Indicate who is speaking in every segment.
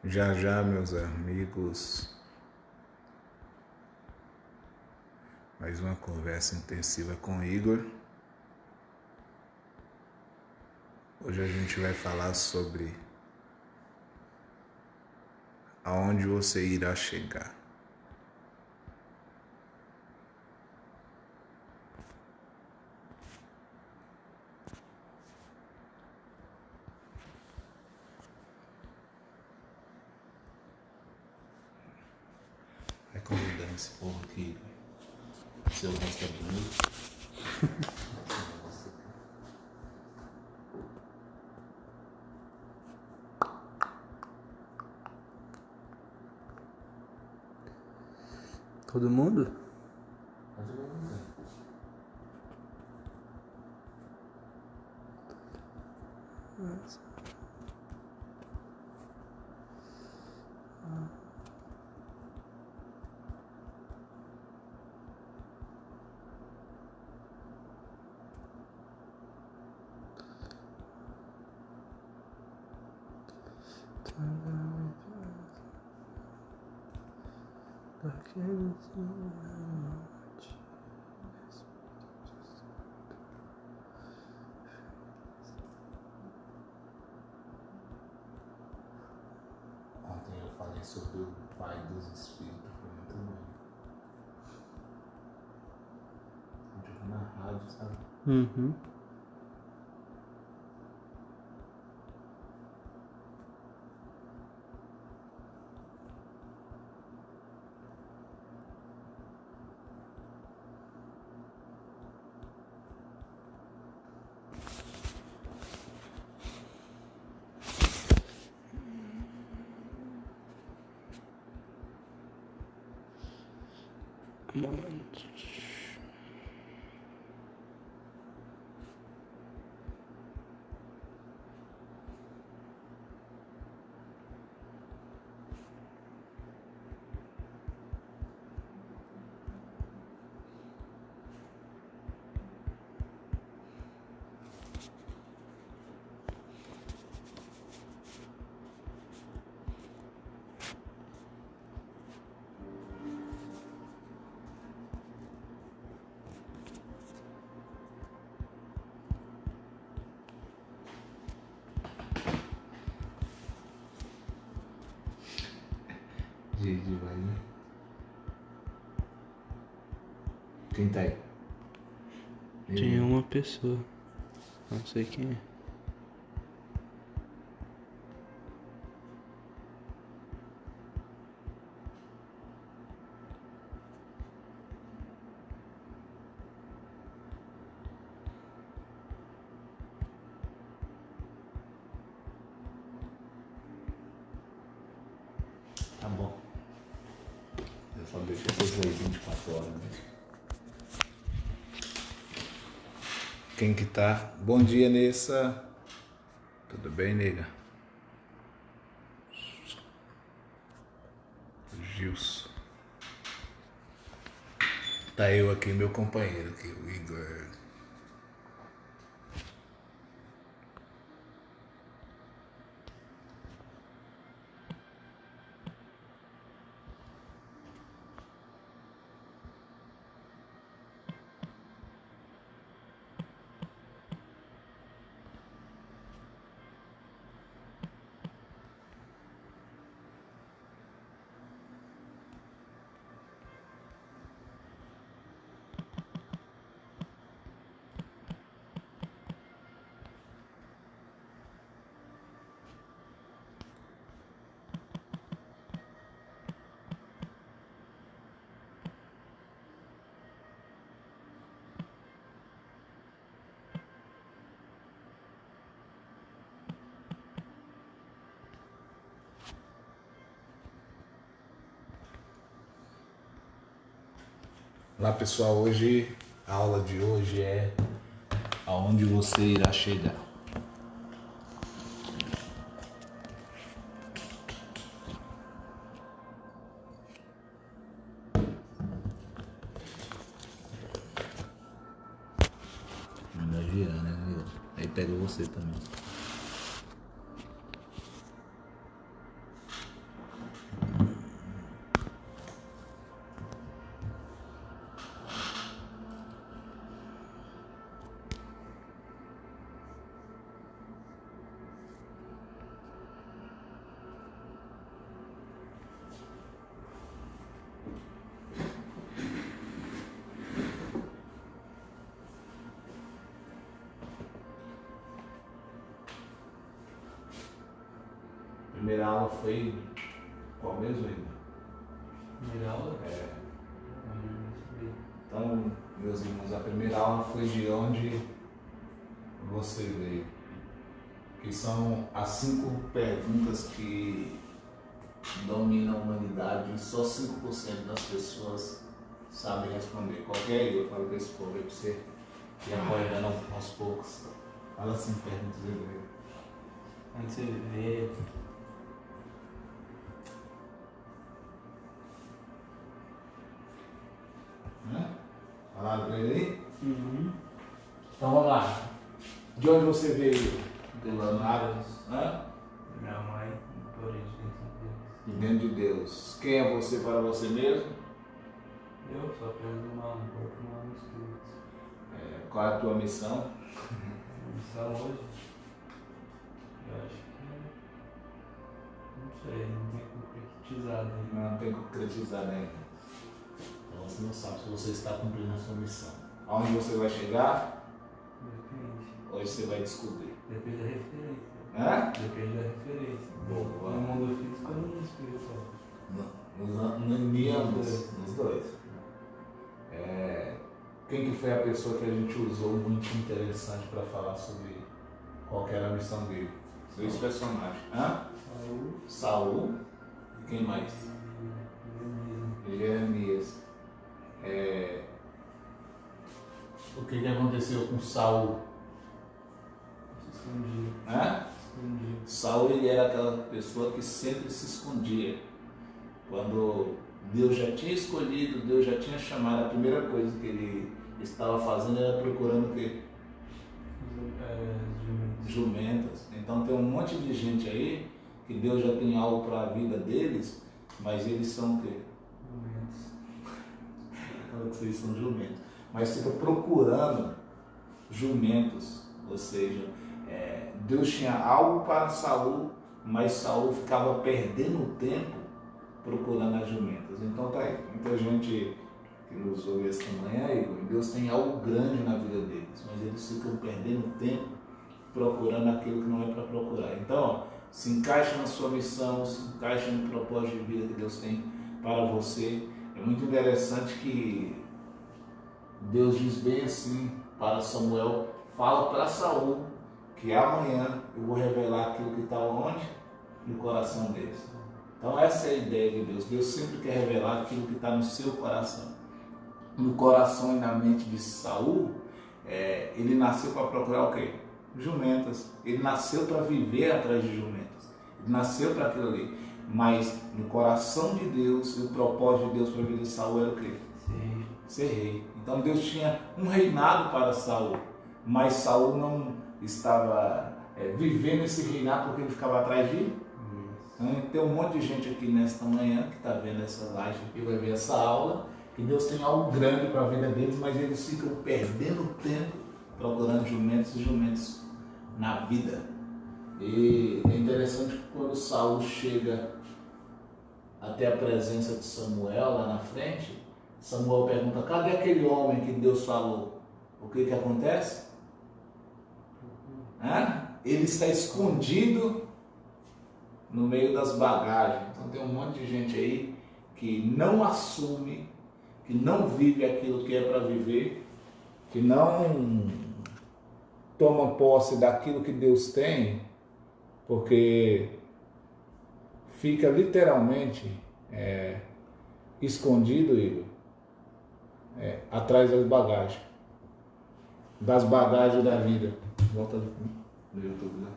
Speaker 1: Já já, meus amigos, mais uma conversa intensiva com o Igor. Hoje a gente vai falar sobre aonde você irá chegar. Vai convidando esse povo aqui. Seu rosto é bonito.
Speaker 2: Todo mundo?
Speaker 1: Ontem eu falei sobre o Pai dos Espíritos, foi muito bom. A gente foi na rádio, sabe?
Speaker 2: Uhum. Um momento.
Speaker 1: Gente, vai, né? Quem tá aí?
Speaker 2: Tinha uma pessoa. Não sei quem é.
Speaker 1: Tá bom. Eu só deixei vocês aí 24 horas, né? Quem que tá? Bom dia, Nessa. Tudo bem, nega? Gilson. Tá eu aqui, meu companheiro aqui, o Igor. Olá, pessoal, hoje a aula de hoje é aonde você irá chegar. Não vai virar, né, viu? Aí pega você também. aula foi qual mesmo, ainda?
Speaker 2: Primeira aula?
Speaker 1: É.
Speaker 2: Não sei.
Speaker 1: Então, meus irmãos, a primeira aula foi de onde você veio. Que são as 5 perguntas que dominam a humanidade e só 5% das pessoas sabem responder. Qualquer aí, eu falo com esse povo aí pra você ir acordando aos poucos. Fala 5 perguntas aí.
Speaker 2: Onde você vê.
Speaker 1: Falaram pra ele aí?
Speaker 2: Uhum.
Speaker 1: Então vamos lá. De onde você veio? Do Leonardo?
Speaker 2: Minha mãe, porém,
Speaker 1: De dentro de Deus. Quem é você para você mesmo?
Speaker 2: eu só apenas um corpo, um espírito.
Speaker 1: Qual é a tua missão?
Speaker 2: Missão hoje? Eu acho que. Não sei, não tem concretizado ainda.
Speaker 1: Não tem concretizado ainda. Então você não sabe se você está cumprindo a sua missão. Aonde você vai chegar?
Speaker 2: Depende.
Speaker 1: Hoje você vai descobrir.
Speaker 2: Depende da referência.
Speaker 1: Hã?
Speaker 2: Depende da referência.
Speaker 1: Boa.
Speaker 2: No mundo físico ou no mundo espiritual?
Speaker 1: Nos dois. Quem que foi a pessoa que a gente usou muito interessante para falar sobre qual que era a missão dele? 2 personagens. Saul. Quem mais? Jeremias. O que aconteceu com Saul?
Speaker 2: Se escondia. Escondia.
Speaker 1: Saul, ele era aquela pessoa que sempre se escondia. Quando Deus já tinha escolhido, Deus já tinha chamado, a primeira coisa que ele estava fazendo era procurando o quê? Jumentas. Então tem um monte de gente aí que Deus já tem algo para a vida deles, mas eles são o quê?
Speaker 2: Jumentos.
Speaker 1: Fala que vocês são jumentos. Mas fica procurando jumentos, ou seja, Deus tinha algo para Saul, mas Saul ficava perdendo tempo procurando as jumentas. Então tá aí, muita gente que nos ouve esta manhã, Deus tem algo grande na vida deles, mas eles ficam perdendo tempo procurando aquilo que não é para procurar. Então, ó, se encaixa na sua missão, se encaixa no propósito de vida que Deus tem para você. É muito interessante que Deus diz bem assim para Samuel, fala para Saul que amanhã eu vou revelar aquilo que está onde? No coração deles. Então essa é a ideia de Deus. Deus sempre quer revelar aquilo que está no seu coração. No coração e na mente de Saul, ele nasceu para procurar o quê? Jumentas. Ele nasceu para viver atrás de jumentas. Ele nasceu para aquilo ali. Mas no coração de Deus, o propósito de Deus para a vida de Saul era o quê? Ser rei. Então Deus tinha um reinado para Saul, mas Saul não estava vivendo esse reinado porque ele ficava atrás de tem um monte de gente aqui nesta manhã que está vendo essa live aqui, vai ver essa aula, que Deus tem algo grande para a vida deles, mas eles ficam perdendo tempo procurando jumentos e jumentos na vida. E é interessante que quando Saul chega até a presença de Samuel lá na frente, Samuel pergunta, cadê aquele homem que Deus falou? O que acontece? Ele está escondido no meio das bagagens. Então tem um monte de gente aí que não assume, que não vive aquilo que é para viver, que não toma posse daquilo que Deus tem, porque fica literalmente escondido, Igor, atrás das bagagens da vida. Volta no YouTube, né?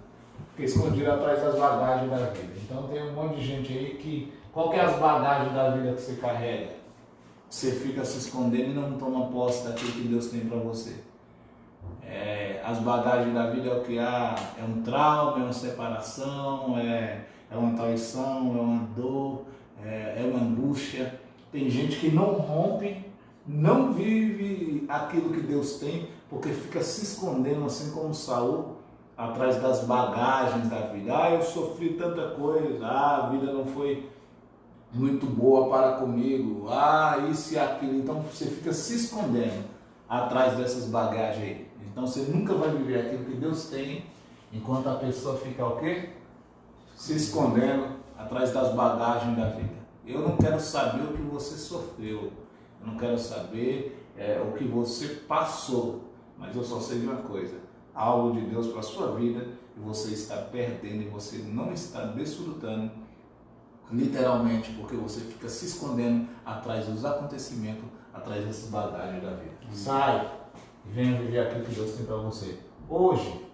Speaker 1: Fica escondido atrás das bagagens da vida. Então tem um monte de gente aí que, qual que é as bagagens da vida que você carrega? Você fica se escondendo e não toma posse daquilo que Deus tem para você. As bagagens da vida é o que há, é um trauma, é uma separação, é uma traição, é uma dor, é uma angústia. Tem gente que não rompe, não vive aquilo que Deus tem, porque fica se escondendo, assim como Saul, atrás das bagagens da vida. Eu sofri tanta coisa, a vida não foi muito boa para comigo, isso e aquilo. Então você fica se escondendo atrás dessas bagagens aí. Então você nunca vai viver aquilo que Deus tem, enquanto a pessoa fica o quê? Se escondendo atrás das bagagens da vida. Eu não quero saber o que você sofreu, eu não quero saber o que você passou, mas eu só sei de uma coisa: há algo de Deus para a sua vida e você está perdendo, e você não está desfrutando, literalmente, porque você fica se escondendo atrás dos acontecimentos, atrás dessas bagagens da vida. Sai e venha viver aquilo que Deus tem para você. Hoje,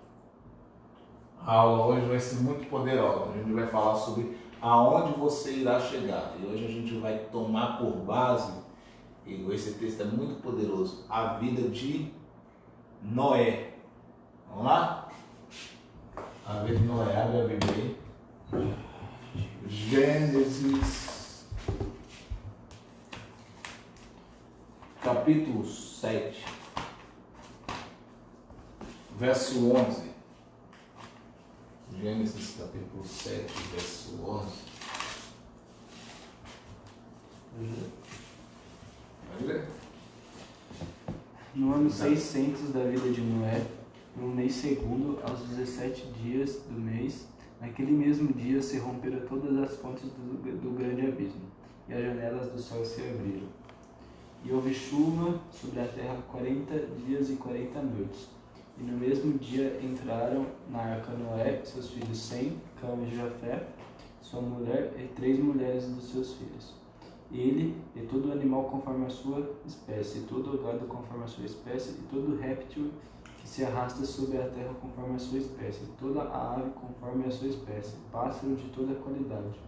Speaker 1: a aula hoje vai ser muito poderosa. A gente vai falar sobre aonde você irá chegar. E hoje a gente vai tomar por base, e esse texto é muito poderoso, a vida de Noé. Vamos lá? A vida de Noé, abre a Bíblia aí. Gênesis, capítulo 7, verso 11. Gênesis, capítulo 7, verso 11. Pode ler?
Speaker 2: No ano 600 da vida de Noé, no mês segundo, aos 17 dias do mês, naquele mesmo dia se romperam todas as fontes do grande abismo, e as janelas do céu se abriram. E houve chuva sobre a terra 40 dias e 40 noites. E no mesmo dia entraram na arca Noé, seus filhos Sem, Cã e Jafé, sua mulher e 3 mulheres dos seus filhos. Ele e todo animal conforme a sua espécie, e todo gado conforme a sua espécie, e todo réptil que se arrasta sobre a terra conforme a sua espécie, toda a ave conforme a sua espécie, pássaro de toda qualidade,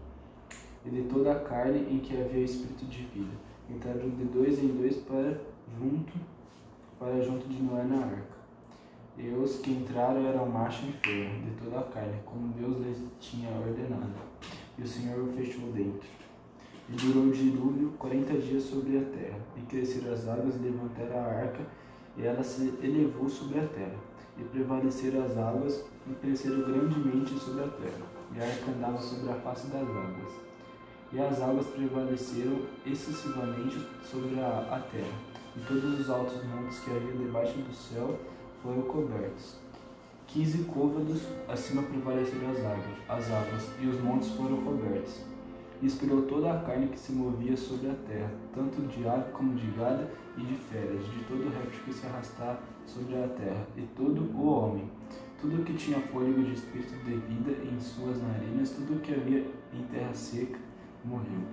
Speaker 2: e de toda a carne em que havia espírito de vida. Entraram de 2 em 2 para junto de Noé na arca. E os que entraram eram macho e fêmea, de toda a carne, como Deus lhes tinha ordenado. E o Senhor o fechou dentro. E durou o dilúvio 40 dias sobre a terra, e cresceram as águas e levantaram a arca, e ela se elevou sobre a terra. E prevaleceram as águas, e cresceram grandemente sobre a terra. E a arca andava sobre a face das águas. E as águas prevaleceram excessivamente sobre a terra, e todos os altos montes que havia debaixo do céu foram cobertos. 15 côvados acima prevaleceram as águas, e os montes foram cobertos. E expirou toda a carne que se movia sobre a terra, tanto de ave como de gado e de feras, de todo réptil que se arrastar sobre a terra, e todo o homem. Tudo que tinha fôlego de espírito de vida em suas narinas, tudo que havia em terra seca, morreu.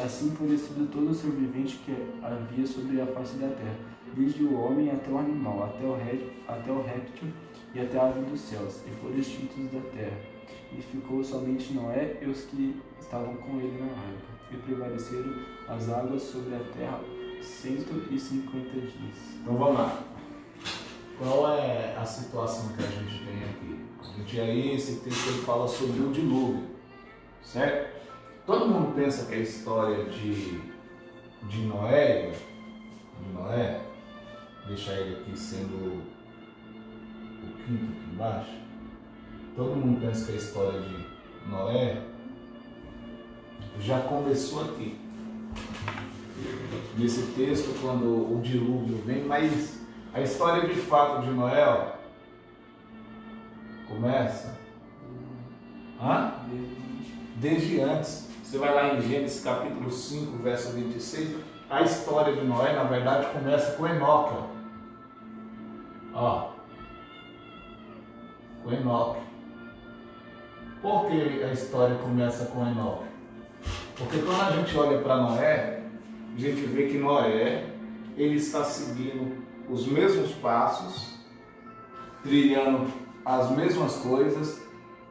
Speaker 2: Assim foi destruído todo o ser vivente que havia sobre a face da terra, desde o homem até o animal, até o réptil e até a ave dos céus, e foram extintos da terra. E ficou somente Noé e os que estavam com ele na arca, e prevaleceram as águas sobre a terra 150 dias.
Speaker 1: Então vamos lá. Qual é a situação que a gente tem aqui? A gente aí, esse texto ele fala sobre o dilúvio, certo? Todo mundo pensa que a história de Noé, deixar ele aqui sendo o quinto aqui embaixo, todo mundo pensa que a história de Noé já começou aqui. Nesse texto, quando o dilúvio vem, mas a história de fato de Noé, ó, começa desde antes. Você vai lá em Gênesis capítulo 5, verso 26, a história de Noé, na verdade, começa com Enoque. Ó. Com Enoque. Por que a história começa com Enoque? Porque quando a gente olha para Noé, a gente vê que Noé, ele está seguindo os mesmos passos, trilhando as mesmas coisas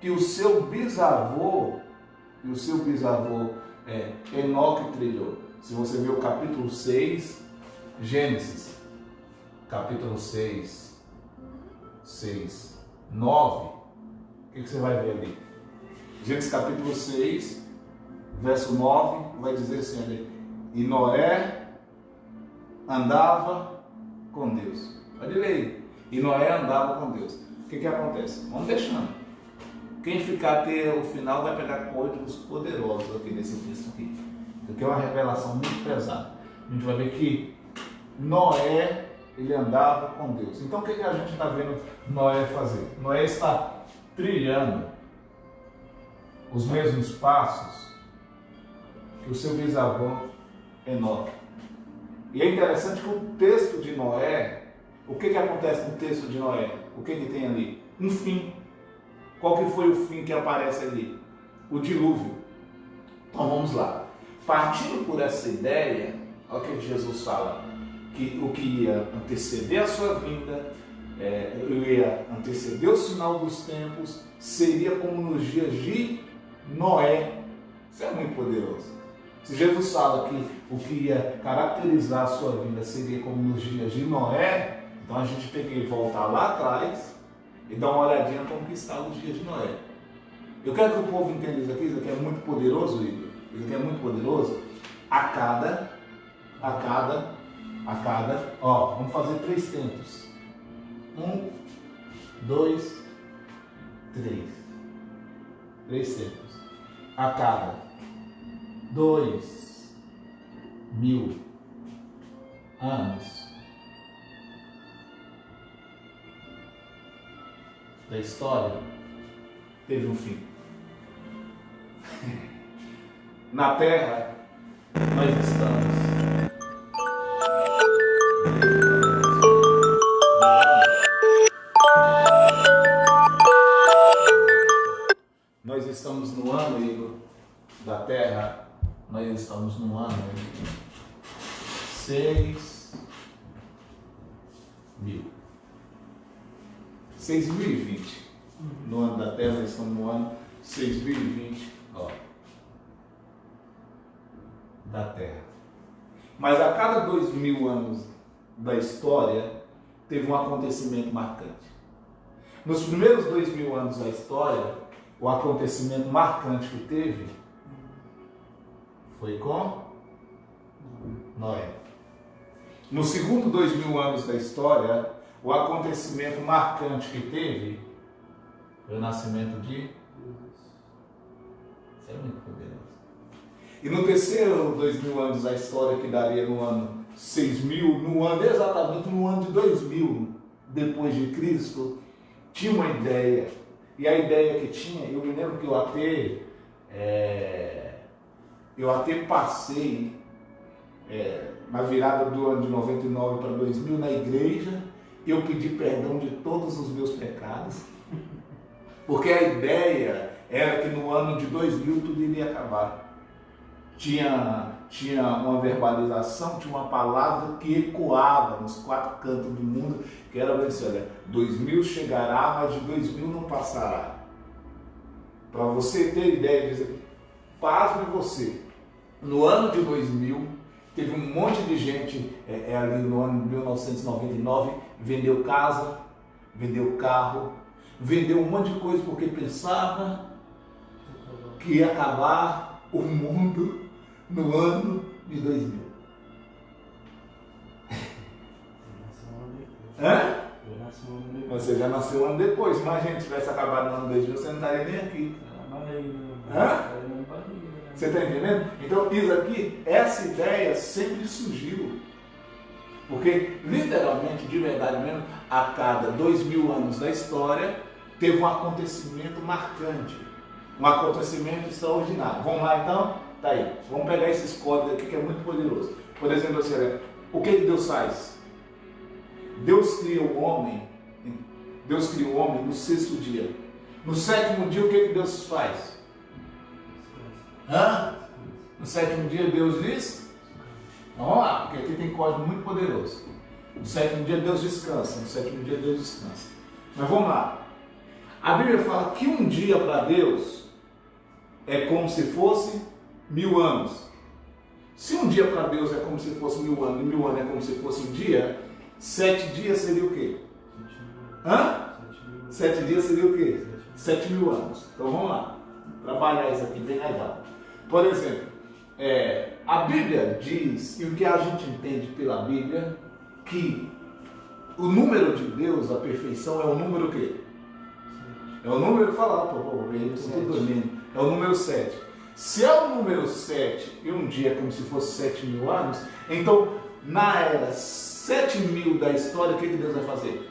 Speaker 1: que o seu bisavô Enoque trilhou. Se você ver o capítulo 6, Gênesis, capítulo 6, 9, o que você vai ver ali? Gênesis capítulo 6, verso 9, vai dizer assim ali: e Noé andava com Deus. Pode ler aí. E Noé andava com Deus. O que acontece? Vamos deixando. Quem ficar até o final vai pegar códigos poderosos aqui nesse texto aqui. Porque é uma revelação muito pesada. A gente vai ver que Noé, ele andava com Deus. Então o que a gente está vendo Noé fazer? Noé está trilhando os mesmos passos que o seu bisavô Enoque. E é interessante que o texto de Noé, o que acontece no texto de Noé? O que tem ali? Um fim. Qual que foi o fim que aparece ali? O dilúvio. Então vamos lá. Partindo por essa ideia, olha o que Jesus fala, que o que ia anteceder a sua vinda, ia anteceder o sinal dos tempos, seria como nos dias de Noé. Isso é muito poderoso. Se Jesus fala que o que ia caracterizar a sua vida seria como nos dias de Noé, então a gente tem que voltar lá atrás e dar uma olhadinha como que estava os dias de Noé. Eu quero que o povo entenda isso aqui é muito poderoso, Igor. Isso aqui é muito poderoso. A cada, vamos fazer 3 tempos. 1, 2, 3. 3 tempos. A cada 2000 anos da história, teve um fim. Na Terra, nós estamos no ano, Igor, da Terra. Nós estamos no ano 6020. No ano da Terra, nós estamos no ano 6020, da Terra. Mas a cada 2000 anos da história, teve um acontecimento marcante. Nos primeiros 2000 anos da história, o acontecimento marcante que teve foi com Noé. No segundo 2000 anos da história, o acontecimento marcante que teve foi o nascimento de Jesus. Isso é muito poderoso. E no terceiro 2000 anos da história, que daria no ano 6000, exatamente no ano de 2000 depois de Cristo, tinha uma ideia. E a ideia que tinha, eu me lembro que eu até passei na virada do ano de 99 para 2000 na igreja, eu pedi perdão de todos os meus pecados, porque a ideia era que no ano de 2000 tudo iria acabar. Tinha uma verbalização, tinha uma palavra que ecoava nos 4 cantos do mundo, que era assim, olha, 2000 chegará, mas de 2000 não passará. Para você ter ideia, dizer, pasme você, no ano de 2000, teve um monte de gente, ali no ano de 1999, vendeu casa, vendeu carro, vendeu um monte de coisa porque pensava que ia acabar o mundo no ano de 2000. Você já nasceu um ano depois. Imagina, se tivesse acabado no ano 2000, você não estaria nem aqui. Você está entendendo? Então, isso aqui, essa ideia sempre surgiu. Porque, literalmente, de verdade mesmo, a cada 2000 anos da história, teve um acontecimento marcante. Um acontecimento extraordinário. Vamos lá, então? Tá aí. Vamos pegar esses códigos aqui que é muito poderoso. Por exemplo, assim, o que Deus faz? Deus cria o homem no 6º dia. No 7º dia, o que Deus faz? No 7º dia, Deus diz? Vamos lá, porque aqui tem código muito poderoso. No 7º dia, Deus descansa. No 7º dia, Deus descansa. Mas vamos lá. A Bíblia fala que um dia para Deus é como se fosse 1000 anos. Se um dia para Deus é como se fosse 1000 anos, e 1000 anos é como se fosse um dia, 7 dias seria o quê? 7 dias seria o quê? 7000 anos. Então vamos lá, trabalhar isso aqui bem legal. Por exemplo, a Bíblia diz, e o que a gente entende pela Bíblia, que o número de Deus, a perfeição, é o número o quê? É o número, fala, eles estão todos dormindo. É o número 7. Se é o número 7 e um dia é como se fosse 7000 anos, então na era 7000 da história, o que Deus vai fazer?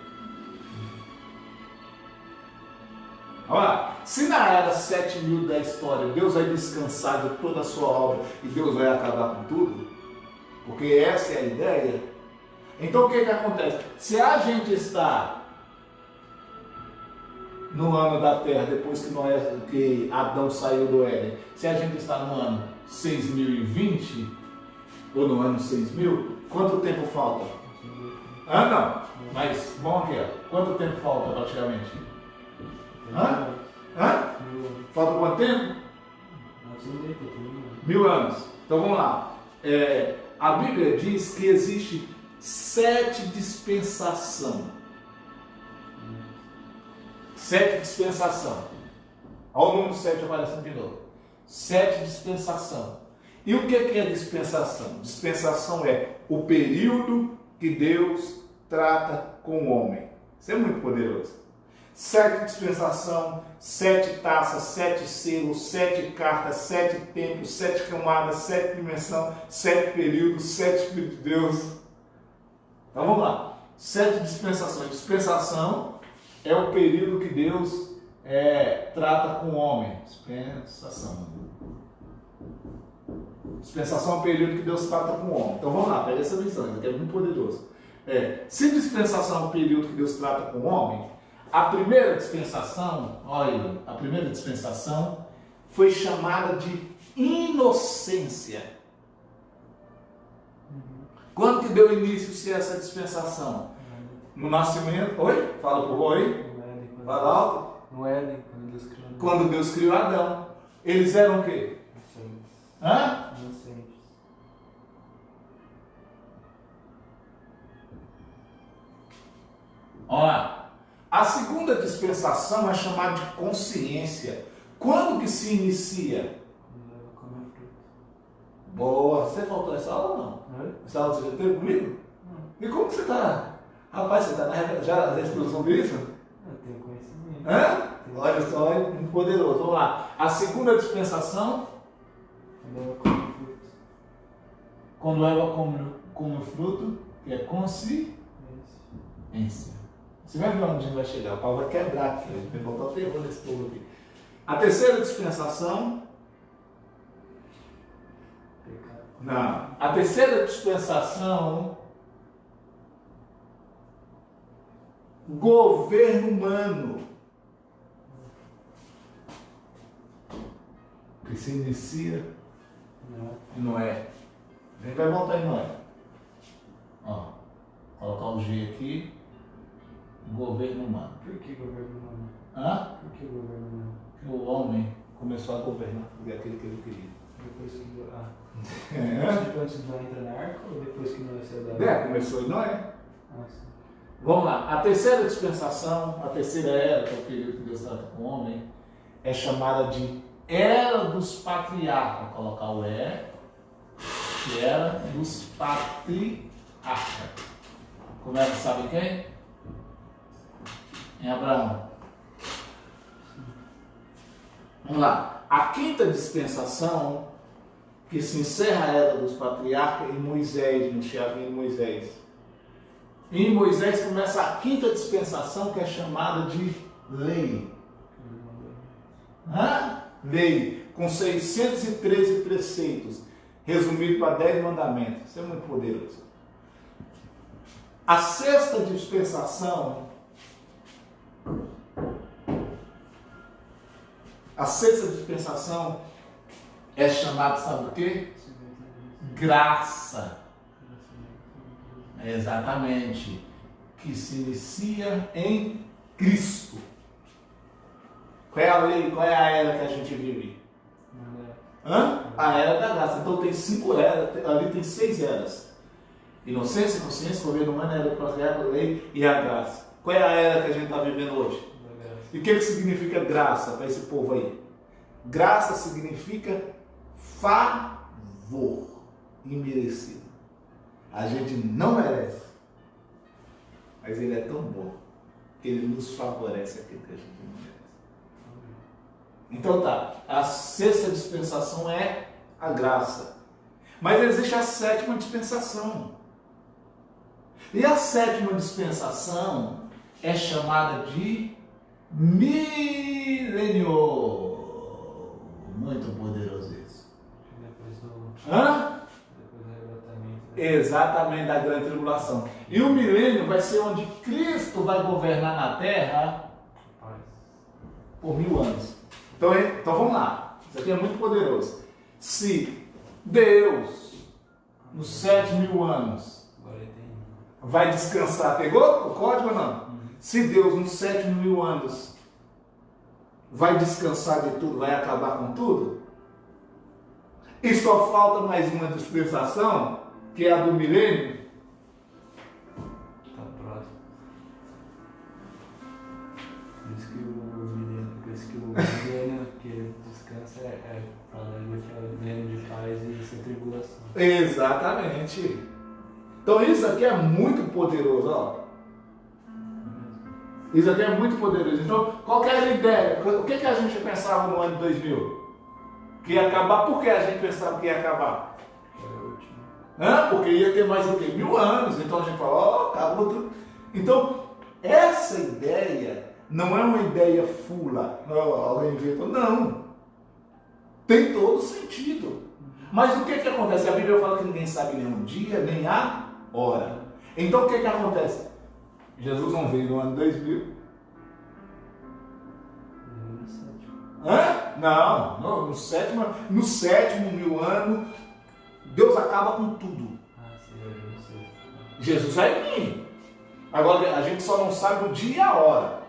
Speaker 1: Olha lá, se na era 7000 da história Deus vai descansar de toda a sua obra e Deus vai acabar com tudo, porque essa é a ideia, então o que acontece? Se a gente está no ano da Terra, depois que Adão saiu do Éden, se a gente está no ano 6020, ou no ano 6000, quanto tempo falta? Não, mas vamos aqui, ó. Quanto tempo falta praticamente? Falta quanto tempo? 1000 anos. Então vamos lá. A Bíblia diz que existe 7 dispensações. 7 dispensações. Olha o número 7 aparecendo de novo. 7 dispensações. E o que é dispensação? Dispensação é o período que Deus trata com o homem. Isso é muito poderoso. 7 dispensação, 7 taças, 7 selos, 7 cartas, 7 tempos, 7 camadas, 7 dimensões, 7 períodos, 7 Espíritos de Deus. Então vamos lá. 7 dispensações. Dispensação é o período que Deus trata com o homem. Dispensação. Dispensação é o período que Deus trata com o homem. Então vamos lá, pega essa visão, isso aqui é muito poderoso. Se dispensação é o período que Deus trata com o homem, a primeira dispensação, olha, a primeira dispensação foi chamada de inocência. Quando que deu início a essa dispensação? No nascimento, oi? Fala por oi. Fala alto.
Speaker 2: No Éden, quando Deus criou Adão.
Speaker 1: Quando Deus criou Adão. Eles eram o quê?
Speaker 2: Inocentes.
Speaker 1: Olha lá. A segunda dispensação é chamada de consciência. Quando que se inicia? Boa. Você faltou essa aula ou não? Essa aula você já teve comigo? E como você está? Rapaz, você está já estudou sobre isso?
Speaker 2: Eu tenho conhecimento.
Speaker 1: Olha só, é muito poderoso. Vamos lá. A segunda dispensação. Quando Eva come o fruto, que é consciência. Você vai ver onde a gente vai chegar. O pau vai quebrar aqui. A gente vai botar o terror nesse povo aqui. A terceira dispensação. Não. A terceira dispensação. Governo humano. Que se inicia em Noé. A gente vai voltar em Noé. Ó, colocar o G aqui. Governo humano.
Speaker 2: Por que governo humano? Por que governo humano?
Speaker 1: Porque o homem começou a governar aquilo que ele queria.
Speaker 2: Depois que antes de Noé entrar na arca ou depois que Noé saiu da arca?
Speaker 1: Começou em Noé.
Speaker 2: Sim.
Speaker 1: Vamos lá. A terceira dispensação, a terceira era, que é o período que Deus trata com o homem, é chamada de Era dos Patriarcas. Vou colocar o que era dos Patriarcas. Começa, sabe quem? Em Abraão. Vamos lá. A quinta dispensação, que se encerra a Era dos Patriarcas, em Moisés, no Sheavim de Moisés. Em Moisés começa a quinta dispensação, que é chamada de lei. Lei, com 613 preceitos, resumido para 10 mandamentos. Isso é muito poderoso. A sexta dispensação, é chamada, sabe o quê? Graça. Exatamente. Que se inicia em Cristo. Qual é a lei? Qual é a era que a gente vive? A era da graça. Então tem 5 eras, ali tem 6 eras. Inocência, consciência, governo humano, era do patriarca, lei e a graça. Qual é a era que a gente está vivendo hoje? E o que significa graça para esse povo aí? Graça significa favor imerecido. A gente não merece, mas ele é tão bom que ele nos favorece aquilo que a gente não merece. Então tá, a sexta dispensação é a graça. Mas existe a sétima dispensação. E a sétima dispensação é chamada de milênio. Muito poderoso isso.
Speaker 2: Depois do arrebatamento.
Speaker 1: Exatamente, da grande tribulação. E o milênio vai ser onde Cristo vai governar na terra por 1000 anos. Então vamos lá. Isso aqui é muito poderoso. Se Deus, nos 7.000 anos, vai descansar, pegou o código ou não? Se Deus, nos 7.000 anos, vai descansar de tudo, vai acabar com tudo, e só falta mais uma dispensação, que é a do milênio.
Speaker 2: Tá próximo. Por isso que o milênio que descansa falando que é o milênio de paz e sem tribulação.
Speaker 1: Exatamente. Então isso aqui é muito poderoso, ó. Isso aqui é muito poderoso. Então, qual que era a ideia? O que a gente pensava no ano 2000? Que ia acabar. Por que a gente pensava que ia acabar? Porque ia ter mais do que 1000 anos. Então a gente fala, ó, acabou tudo. Então, essa ideia não é uma ideia fula. Alguém inventou. Não. Tem todo sentido. Mas o que acontece? A Bíblia fala que ninguém sabe nem o dia, nem a hora. Então o que acontece? Jesus não veio no ano 2000. Não, no sétimo 1000 ano, Deus acaba com tudo. Jesus vai vir. Agora a gente só não sabe o dia e a hora.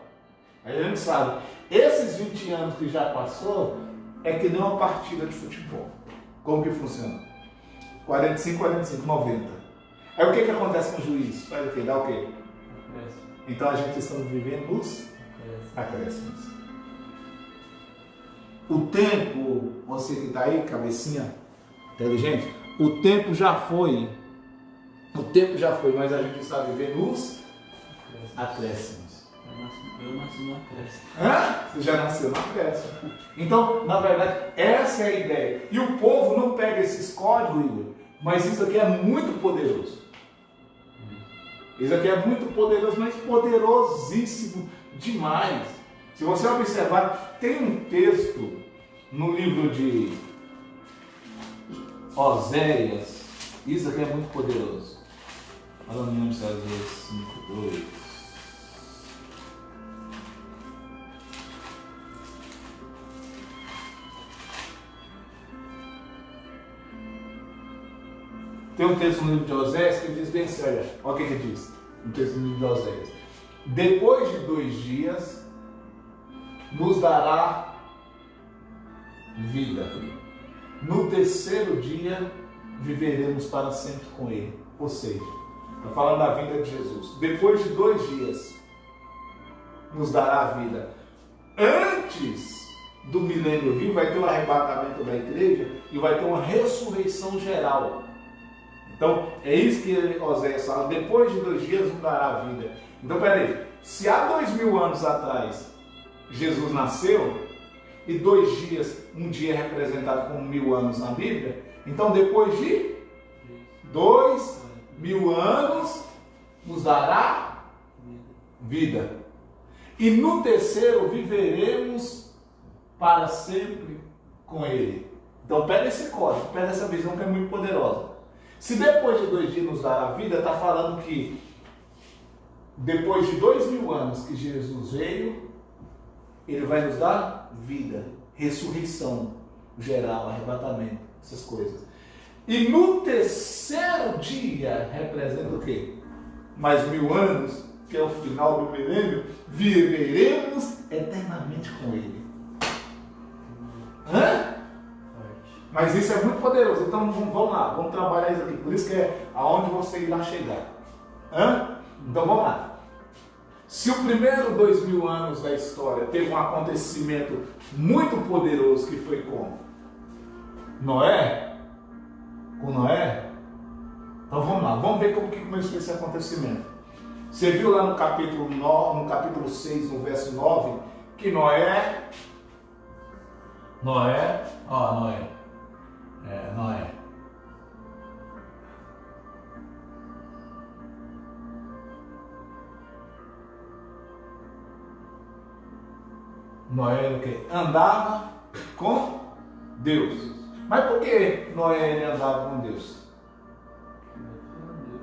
Speaker 1: A gente sabe. Esses 20 anos que já passou é que nem uma partida de futebol. Como que funciona? 45, 90. Aí o que acontece com o juiz? Faz o quê? Dá o quê? Então a gente está vivendo nos acréscimos. O tempo, você que está aí, cabecinha inteligente, o tempo já foi. O tempo já foi, mas a gente está vivendo os acréscimos.
Speaker 2: Eu nasci no acréscimo.
Speaker 1: Você já nasceu no acréscimo. Então, na verdade, essa é a ideia. E o povo não pega esses códigos, Igor, mas isso aqui é muito poderoso. Isso aqui é muito poderoso, mas poderosíssimo demais. Se você observar, tem um texto no livro de Oséias. Isso aqui é muito poderoso. Olha o número de Oséias 5:2. Tem um texto no livro de Oséias que diz bem assim, olha o que diz. Um texto no livro de Oséias. Depois de 2 dias, nos dará vida. No 3º dia, viveremos para sempre com Ele. Ou seja, está falando da vida de Jesus. Depois de 2 dias, nos dará vida. Antes do milênio vir, vai ter um arrebatamento da igreja e vai ter uma ressurreição geral. Então, é isso que Oséias fala. Depois de 2 dias, nos dará vida. Então, peraí. Se há 2000 anos atrás Jesus nasceu, e 2 dias, um dia é representado como 1000 anos na Bíblia, então depois de 2000 anos nos dará vida. E no 3º viveremos para sempre com Ele. Então pega esse código, pega essa visão que é muito poderosa. Se depois de 2 dias nos dará vida, está falando que depois de 2000 anos que Jesus veio, Ele vai nos dar vida, ressurreição geral, arrebatamento, essas coisas. E no 3º dia, representa o quê? Mais 1000 anos, que é o final do milênio, viveremos eternamente com Ele. Mas isso é muito poderoso, então vamos lá, vamos trabalhar isso aqui. Por isso que é aonde você irá chegar. Então vamos lá. Se o primeiro 2000 anos da história teve um acontecimento muito poderoso que foi com Noé, então vamos lá, vamos ver como que começou esse acontecimento. Você viu lá no capítulo 9, no capítulo 6, no verso 9, que Noé. Noé era o quê? Andava com Deus. Mas por que Noé ele andava com Deus?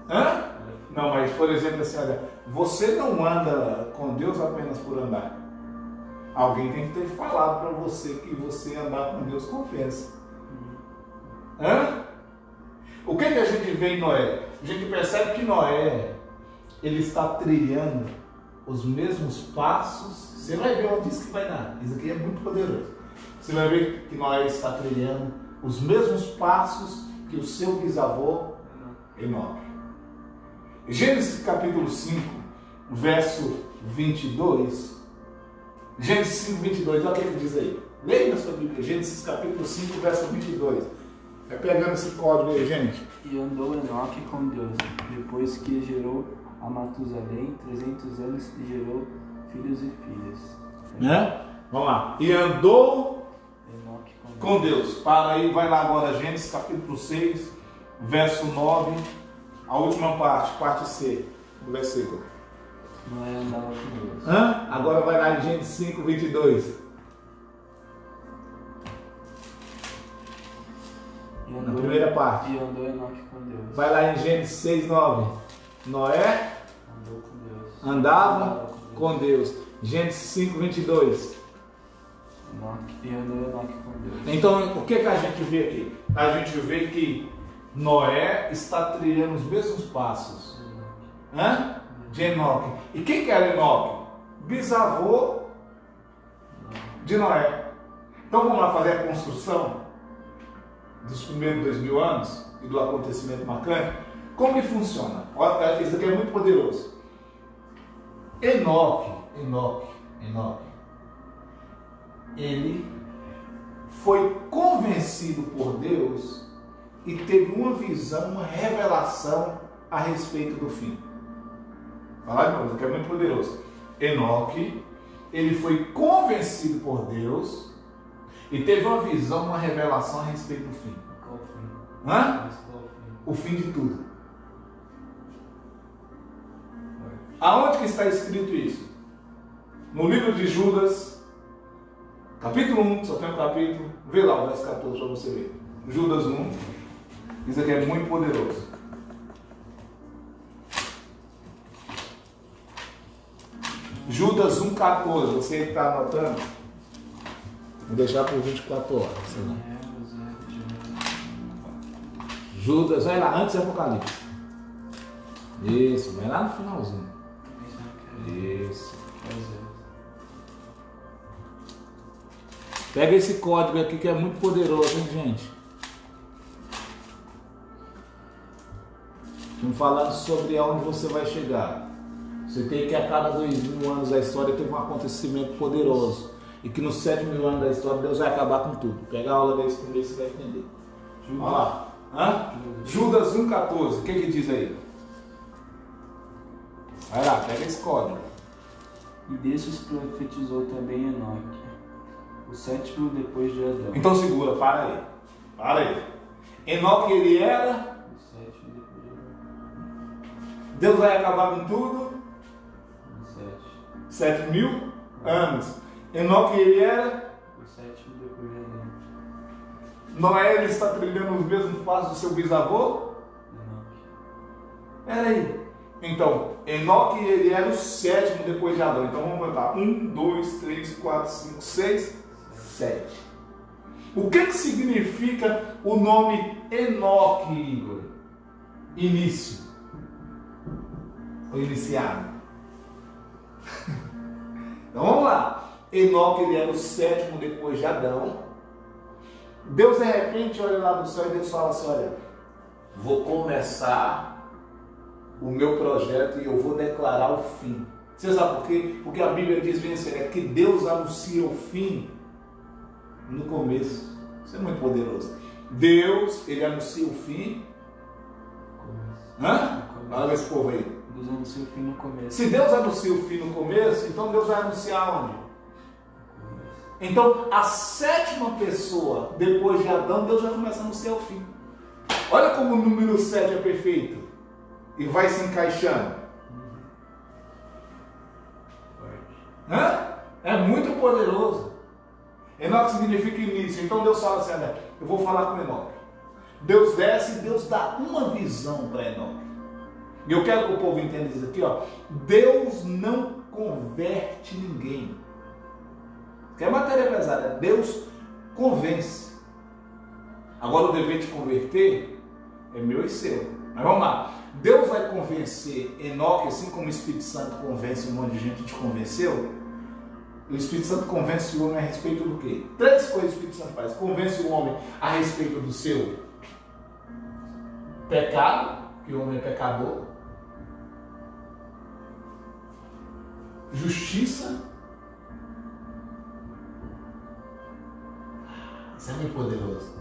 Speaker 1: Hã? Não, mas por exemplo assim, olha, você não anda com Deus apenas por andar. Alguém tem que ter falado para você que você andar com Deus compensa. Hã? O que a gente vê em Noé? A gente percebe que Noé, ele está trilhando os mesmos passos. Você vai ver onde isso que vai dar. Isso aqui é muito poderoso. Você vai ver que Noé está trilhando os mesmos passos que o seu bisavô Enoque. Gênesis capítulo 5, verso 22. Gênesis 5, 22, olha o que ele diz aí. Leia na sua Bíblia, Gênesis capítulo 5, verso 22. Vai pegando esse código aí, gente.
Speaker 2: E andou Enoque com Deus, depois que gerou a Matusalém 300 anos e gerou filhos e filhas.
Speaker 1: Né? Vamos lá. E andou
Speaker 2: Enoque
Speaker 1: com Deus. Para aí, vai lá agora, Gênesis capítulo 6, verso 9, a última parte C, do versículo.
Speaker 2: Noé andava com Deus.
Speaker 1: Agora vai lá em Gênesis 5, 22. Na primeira parte.
Speaker 2: E andou Enoque com Deus.
Speaker 1: Vai lá em Gênesis 6, 9. Noé
Speaker 2: Andou com Deus.
Speaker 1: andava com Deus. Gênesis 5, 22.
Speaker 2: E andou Enoque com Deus.
Speaker 1: Então, o que a gente vê aqui? A gente vê que Noé está trilhando os mesmos passos de Enoque. E quem que era Enoque? Bisavô de Noé. Então vamos lá fazer a construção dos primeiros 2000 anos e do acontecimento marcante. Como que funciona? Olha, isso aqui é muito poderoso. Enoque, ele foi convencido por Deus e teve uma visão, uma revelação a respeito do fim. Falar de novo, isso aqui é muito poderoso. Enoque, ele foi convencido por Deus e teve uma visão, uma revelação a respeito do fim.
Speaker 2: Qual fim?
Speaker 1: O fim de tudo. Aonde que está escrito isso? No livro de Judas, capítulo 1, só tem um capítulo. Vê lá o verso 14 para você ver. Judas 1. Isso aqui é muito poderoso. Judas 1,14. Você que está anotando, vou deixar por 24 horas. Judas, vai lá, antes do Apocalipse. Isso, vai lá no finalzinho. Isso. Pega esse código aqui que é muito poderoso, hein, gente? Estamos falando sobre aonde você vai chegar. Você tem que a cada 2000 anos da história teve um acontecimento poderoso. E que nos 7000 anos da história Deus vai acabar com tudo. Pega a aula desse primeiro você vai entender. Olha lá. Judas 1,14. O que diz aí? Vai lá, pega esse código.
Speaker 2: E desses profetizou também Enoque, o sétimo depois de Adão.
Speaker 1: Então segura, para aí. Enoque ele era?
Speaker 2: O sétimo depois de Adão.
Speaker 1: Deus vai acabar com tudo?
Speaker 2: O
Speaker 1: 7000 anos. Enoque ele era?
Speaker 2: O sétimo depois de Adão.
Speaker 1: Noé ele está trilhando os mesmos passos do seu bisavô?
Speaker 2: Enoque.
Speaker 1: Era aí. Então, Enoque ele era o sétimo depois de Adão. Então vamos contar. 1, 2, 3, 4, 5, 6, 7. O que significa o nome Enoque, Igor? Início. Ou iniciado. Então vamos lá. Enoque ele era o sétimo depois de Adão. Deus de repente olha lá do céu e Deus fala assim, olha, vou começar o meu projeto e eu vou declarar o fim. Você sabe por quê? Porque a Bíblia diz bem assim, que Deus anuncia o fim no começo. Isso é muito poderoso. Deus, ele anuncia o fim. Olha esse povo aí.
Speaker 2: Deus anuncia o fim no começo.
Speaker 1: Se Deus anuncia o fim no começo, então Deus vai anunciar onde? Então, a sétima pessoa depois de Adão, Deus já começa a anunciar o fim. Olha como o número 7 é perfeito. E vai se encaixando. É muito poderoso. Enoque significa início. Então Deus fala assim, olha, eu vou falar com Enoque. Deus desce e Deus dá uma visão para Enoque. E eu quero que o povo entenda isso aqui, ó. Deus não converte ninguém. Que é matéria pesada. Deus convence. Agora o dever de converter é meu e seu. Mas vamos lá. Deus vai convencer Enoque, assim como o Espírito Santo convence um monte de gente, te convenceu. O Espírito Santo convence o homem a respeito do quê? 3 coisas o Espírito Santo faz. Convence o homem a respeito do seu pecado, que o homem é pecador. Justiça. Isso é muito poderoso.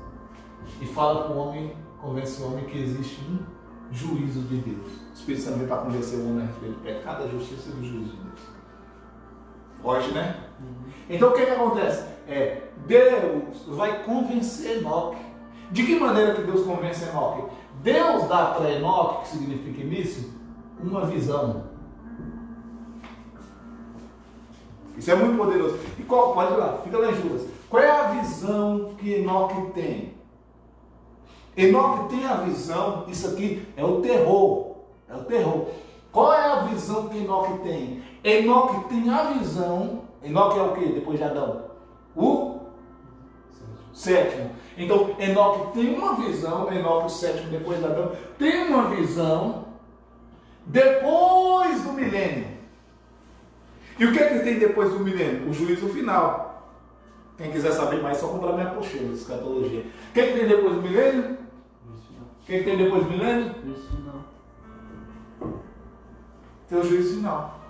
Speaker 1: E fala para o homem, convence o homem que existe um juízo de Deus. O Espírito Santo vem para convencer o homem a respeito do pecado, da justiça e do juízo de Deus. Forte, né? Então o que acontece? Deus vai convencer Enoque. De que maneira que Deus convence Enoque? Deus dá para Enoque, que significa início, uma visão. Isso é muito poderoso. E qual? Pode ir lá, fica lá em Judas. Qual é a visão que Enoque tem? Enoque tem a visão, isso aqui é o terror. É o terror. Qual é a visão que Enoque tem? Enoque tem a visão. Enoque é o que depois de Adão? O sétimo. Então, Enoque tem uma visão. Enoque, o sétimo, depois de Adão, tem uma visão depois do milênio. E o que é que tem depois do milênio? O juízo final. Quem quiser saber mais, só comprar minha apostila de escatologia. O que é que tem depois do milênio? O que é que tem depois do milênio? Tem o juízo final.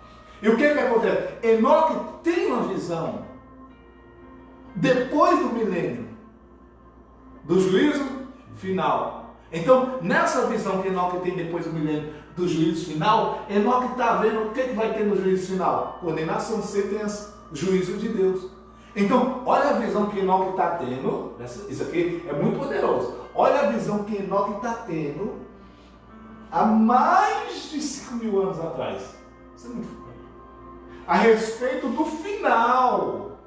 Speaker 1: E o que é que acontece? Enoque tem uma visão depois do milênio do juízo final. Então, nessa visão que Enoque tem depois do milênio do juízo final, Enoque está vendo o que vai ter no juízo final? Condenação, sentença, juízo de Deus. Então, olha a visão que Enoque está tendo. Isso aqui é muito poderoso. Olha a visão que Enoque está tendo há mais de 5.000 anos atrás. Isso é muito forte. A respeito do final.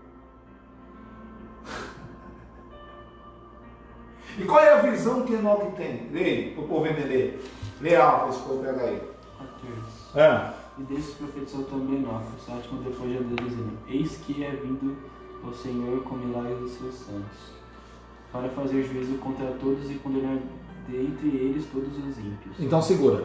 Speaker 1: E qual é a visão que Enoque tem? Leia, para o povo entender. Leia alto, esse povo pega aí.
Speaker 2: 14. E desse profetizou também Enoque, o sétimo depois de Adão, dizendo: Eis que é vindo o Senhor com milagres dos seus santos, para fazer juízo contra todos e condenar dentre eles todos os ímpios.
Speaker 1: Então segura.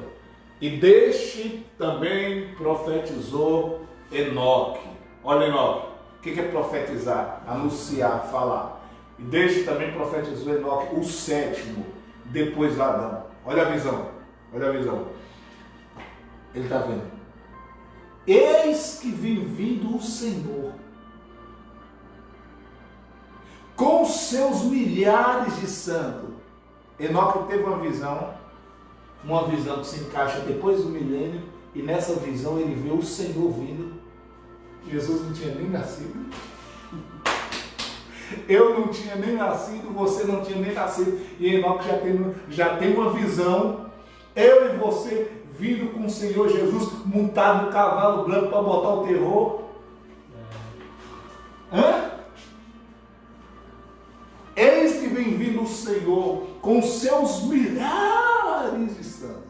Speaker 1: E deste também profetizou Enoque. Olha, Enoque, o que é profetizar? Anunciar, falar. E deste também profetizou Enoque, o sétimo, depois de Adão. Olha a visão, olha a visão. Ele está vendo. Eis que vem vindo o Senhor, com seus milhares de santos. Enoque teve uma visão que se encaixa depois do milênio, e nessa visão ele vê o Senhor vindo. Jesus não tinha nem nascido. Eu não tinha nem nascido, você não tinha nem nascido, e Enoque já tem uma visão, eu e você vindo com o Senhor Jesus montado no cavalo branco para botar o terror. Eis que vem vindo o Senhor com seus milhares de santos.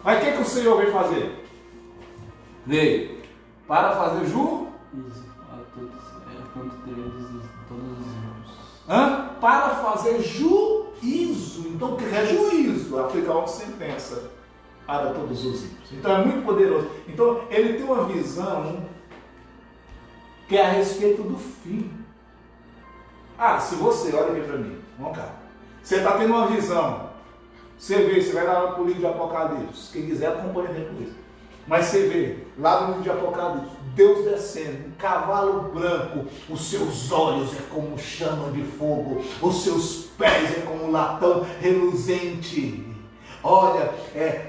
Speaker 1: Mas o que o Senhor vem fazer? Leia. Para fazer juízo. Para fazer juízo. Então o que é juízo? Aplicar uma sentença para todos os ímpios. Então é muito poderoso. Então ele tem uma visão que é a respeito do fim. Se você, olha aqui para mim, vamos cá. Você está tendo uma visão. Você vai lá para o livro de Apocalipse. Quem quiser acompanha depois. Mas você vê, lá no livro de Apocalipse, Deus descendo, um cavalo branco, os seus olhos é como chama de fogo, os seus pés é como um latão reluzente. Olha,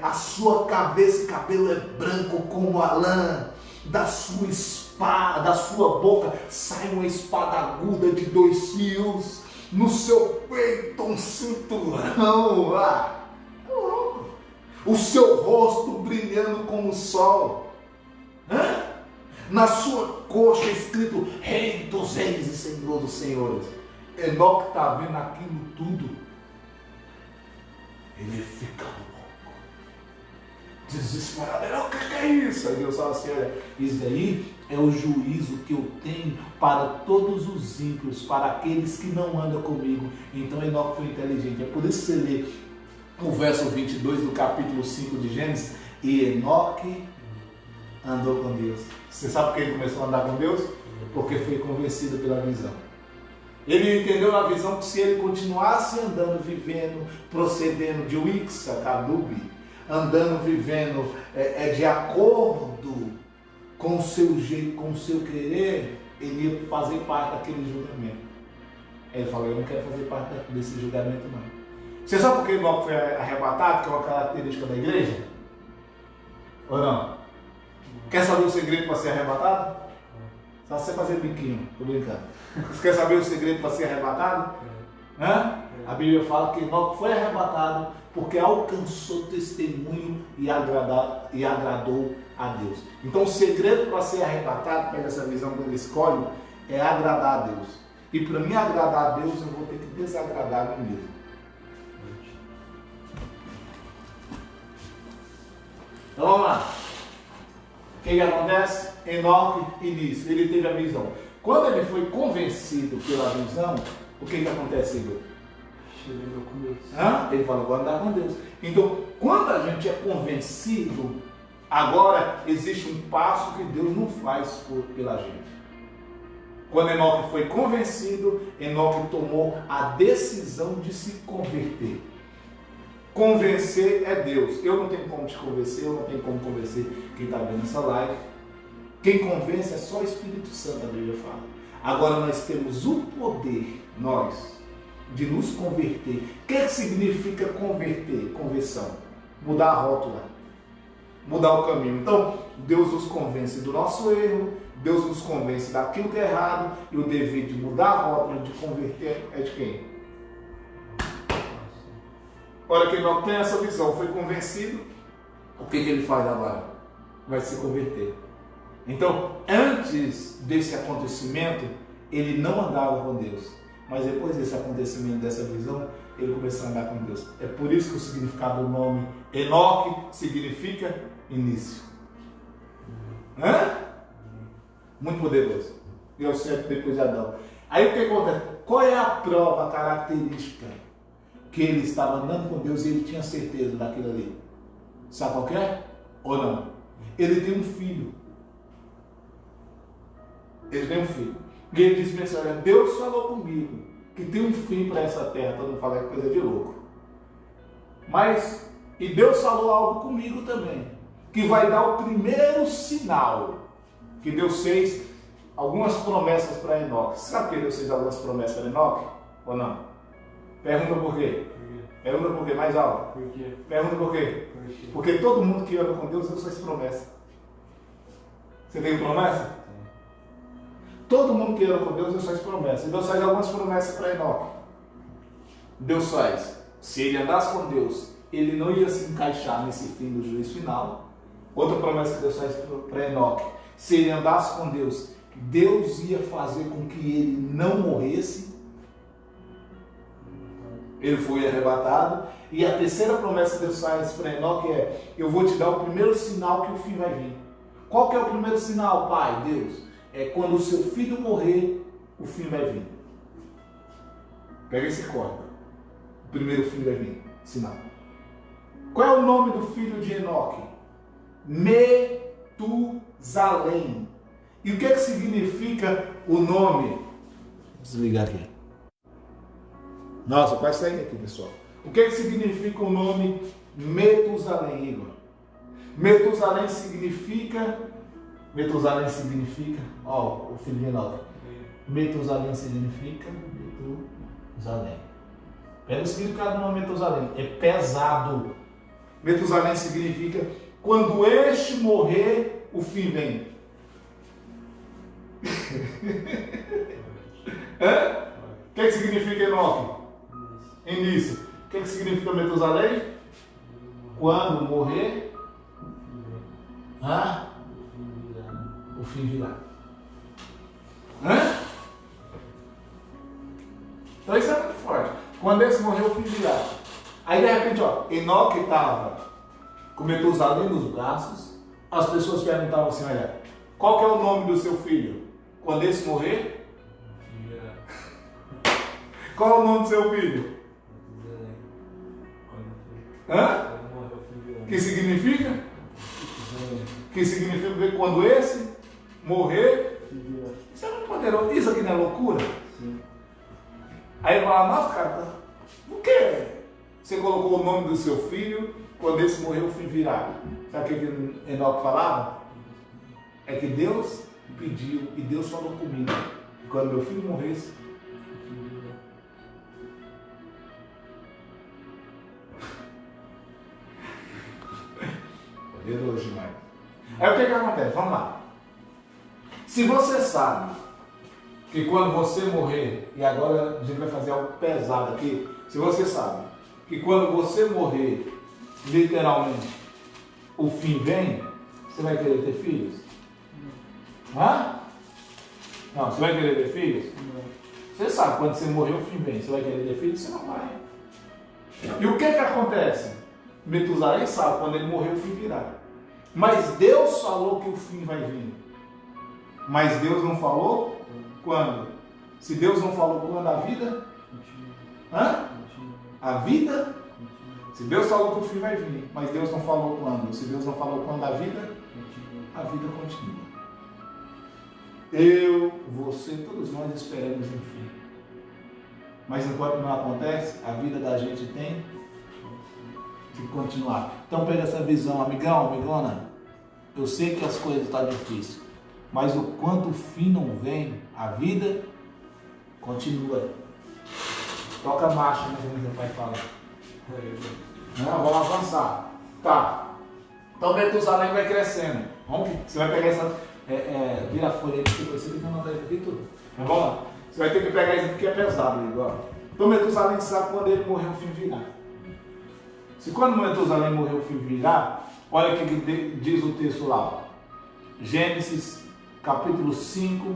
Speaker 1: a sua cabeça e cabelo é branco como a lã, da sua espada, da sua boca sai uma espada aguda de 2 fios, no seu peito um cinturão. O seu rosto brilhando como o sol. Na sua coxa escrito Rei dos Reis e Senhor dos Senhores. Enoque está vendo aquilo tudo. Ele fica louco, desesperado. O que é isso? Aí Deus fala assim: olha, isso daí é o juízo que eu tenho para todos os ímpios, para aqueles que não andam comigo. Então Enoque foi inteligente. É por isso que você lê o verso 22 do capítulo 5 de Gênesis. E Enoque andou com Deus. Você sabe por que ele começou a andar com Deus? Porque foi convencido pela visão. Ele entendeu na visão que se ele continuasse andando, vivendo, procedendo de Wixa, Kadub, andando, vivendo de acordo com o seu jeito, com o seu querer, ele ia fazer parte daquele julgamento. Ele falou: eu não quero fazer parte desse julgamento não. Você sabe por que Enoque foi arrebatado, que é uma característica da igreja? Ou não? Quer saber o segredo para ser arrebatado? Só você fazer biquinho, tô brincando. Você quer saber o segredo para ser arrebatado? Hã? A Bíblia fala que Enoque foi arrebatado porque alcançou testemunho e agradou a Deus. Então o segredo para ser arrebatado, pega essa visão que ele escolhe, é agradar a Deus. E para mim agradar a Deus, eu vou ter que desagradar a mim mesmo. Então vamos lá. O que acontece? Enoque, início, ele teve a visão. Quando ele foi convencido pela visão, o que acontece, Igor?
Speaker 2: Ele andou com Deus.
Speaker 1: Ele falou: vou andar com Deus. Então, quando a gente é convencido, agora existe um passo que Deus não faz pela gente. Quando Enoque foi convencido, Enoque tomou a decisão de se converter. Convencer é Deus. Eu não tenho como te convencer, eu não tenho como convencer quem está vendo essa live. Quem convence é só o Espírito Santo, a Bíblia fala. Agora nós temos o poder, nós, de nos converter. O que significa converter? Conversão. Mudar a rótula. Mudar o caminho. Então, Deus nos convence do nosso erro, Deus nos convence daquilo que é errado, e o dever de mudar a rótula, de converter, é de quem? Olha, quem não tem essa visão, foi convencido, o que ele faz agora? Vai se converter. Então, antes desse acontecimento, ele não andava com Deus. Mas depois desse acontecimento, dessa visão, ele começou a andar com Deus. É por isso que o significado do nome Enoque significa início. Muito poderoso. E eu sempre depois de Adão. Aí o que acontece? Qual é a prova, a característica que ele estava andando com Deus e ele tinha certeza daquilo ali? Sabe qual que é? Ou não? Ele tem um filho. Ele tem um filho. E ele disse assim: olha, Deus falou comigo que tem um fim para essa terra. Todo mundo fala que é coisa de louco. Mas, e Deus falou algo comigo também, que vai dar o primeiro sinal. Que Deus fez algumas promessas para Enoque. Sabe por que Deus fez algumas promessas para Enoque? Ou não? Pergunta por quê? Pergunta por quê? Mais alto.
Speaker 2: Por quê?
Speaker 1: Pergunta por quê? Porque todo mundo que anda com Deus, Deus faz promessa. Você tem promessa? Todo mundo que anda com Deus, Deus faz promessa. E Deus faz algumas promessas para Enoque. Deus faz. Se ele andasse com Deus, ele não ia se encaixar nesse fim do juízo final. Outra promessa que Deus faz para Enoque: se ele andasse com Deus, Deus ia fazer com que ele não morresse. Ele foi arrebatado. E a terceira promessa que Deus faz para Enoque é: eu vou te dar o primeiro sinal que o fim vai vir. Qual que é o primeiro sinal, Pai, Deus? É quando o seu filho morrer, o fim vai vir. Pega esse corte. O primeiro fim vai vir. Sinal. Qual é o nome do filho de Enoque? Metusalém. E o que significa o nome? Vou desligar aqui. Nossa, quase saí aqui, pessoal. O que significa o nome Metusalém, Igor? Metusalém significa, ó, o filho de Enoque. Metusalém significa Metusalém. Pega o significado do nome Metusalém. É pesado. Metusalém significa quando este morrer, o fim vem. O que significa Enoque? Início. O que significa Metusalém? Quando morrer, o fim virá. Hã? Então isso é muito forte. Quando esse morreu, o fim virá. Aí de repente, ó, Enoque estava com Metusalém nos braços, as pessoas perguntavam assim, olha, qual que é o nome do seu filho? Quando esse morrer? Qual é o nome do seu filho? Hã? Que significa? Que significa que quando esse morrer, isso é muito poderoso. Isso aqui não é loucura? Sim. Aí ele fala, nossa, cara, por que você colocou o nome do seu filho, quando esse morrer o fim virá? Sabe o que Enoque falava? É que Deus pediu e Deus falou comigo. Quando meu filho morresse, poderoso demais. Aí o que acontece? Vamos lá. Se você sabe que quando você morrer, e agora a gente vai fazer algo pesado aqui, se você sabe que quando você morrer, literalmente, o fim vem, você vai querer ter filhos? Hã? Não, você vai querer ter filhos? Não. Você sabe, quando você morrer, o fim vem, você vai querer ter filhos? Você não vai. E o que acontece? Metusalém sabe, quando ele morrer, o fim virá. Mas Deus falou que o fim vai vir. Mas Deus não falou quando? Se Deus não falou quando, a vida? Hã? A vida? Se Deus falou que o fim vai vir, mas Deus não falou quando? Se Deus não falou quando, a vida? A vida continua. Eu, você, todos nós esperamos um fim. Mas enquanto não acontece, a vida da gente tem que continuar. Então pega essa visão, amigão, amigona. Eu sei que as coisas estão difíceis, mas o quanto o fim não vem, a vida continua. Toca a marcha, né, como meu pai fala. Não, vamos avançar. Tá. Então Metusalém vai crescendo. Você vai pegar essa. Vira a folha aí, porque você tem que anotar isso aqui tudo. Mas vamos lá. Você vai ter que pegar isso porque é pesado agora. Então Metusalém sabe quando ele morrer, o fim virá. Se quando Metusalém morrer, o fim virá, olha o que diz o texto lá. Ó. Gênesis capítulo 5,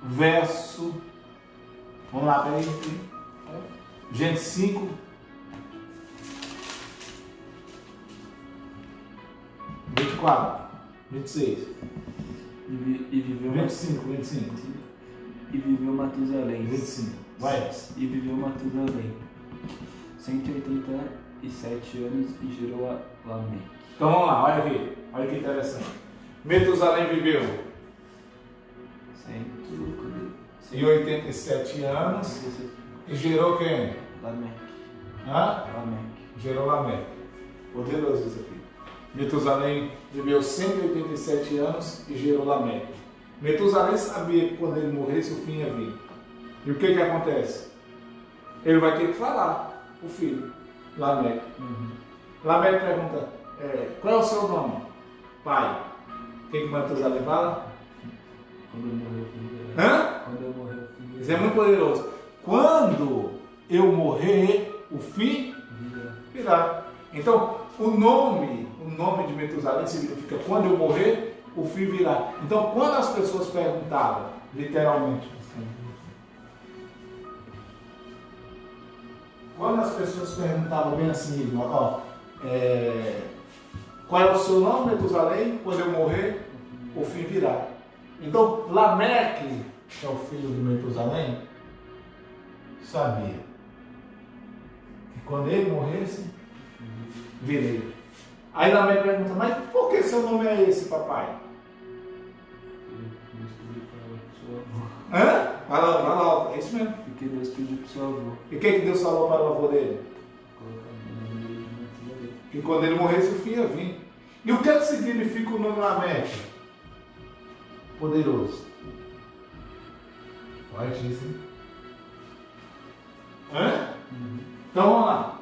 Speaker 1: verso. Vamos lá, peraí. Gênesis 5. (24, 26).
Speaker 2: E viveu
Speaker 1: 25.
Speaker 2: E viveu Matusalém.
Speaker 1: 25. Vai.
Speaker 2: E viveu Matusalém 187 anos e gerou a Lameque.
Speaker 1: Então vamos lá, olha aqui. Olha que interessante. Metusalém viveu 187 anos e gerou quem?
Speaker 2: Lameque.
Speaker 1: Hã?
Speaker 2: Lameque.
Speaker 1: Gerou Lameque. Poderoso isso aqui. Metusalém viveu 187 anos e gerou Lameque. Metusalém sabia que quando ele morresse o fim ia vir. E o que acontece? Ele vai ter que falar, o filho, Lameque. Lameque pergunta, qual é o seu nome? Pai. O que Metusalém fala?
Speaker 2: Quando eu morrer o fim virá.
Speaker 1: Hã?
Speaker 2: Quando eu morrer o fim virá.
Speaker 1: Isso é muito poderoso. Quando eu morrer, o fim virá. Então, o nome de Metusalém significa quando eu morrer, o fim virá. Então, quando as pessoas perguntavam, literalmente, quando as pessoas perguntavam bem assim, ó, qual é o seu nome, Metusalém? Quando eu morrer, o fim virá. Então, Lameque, que é o filho de Metusalém, sabia que quando ele morresse, virei. Aí Lameque pergunta, mas por que seu nome é esse, papai? Hã? Fala, é isso mesmo.
Speaker 2: Porque Deus pediu para o seu avô.
Speaker 1: E o que Deus falou para o avô dele? Que quando ele morresse, o fim ia vir. E o que significa o nome Lameque? Poderoso. Fortíssimo. Hã? Então vamos lá.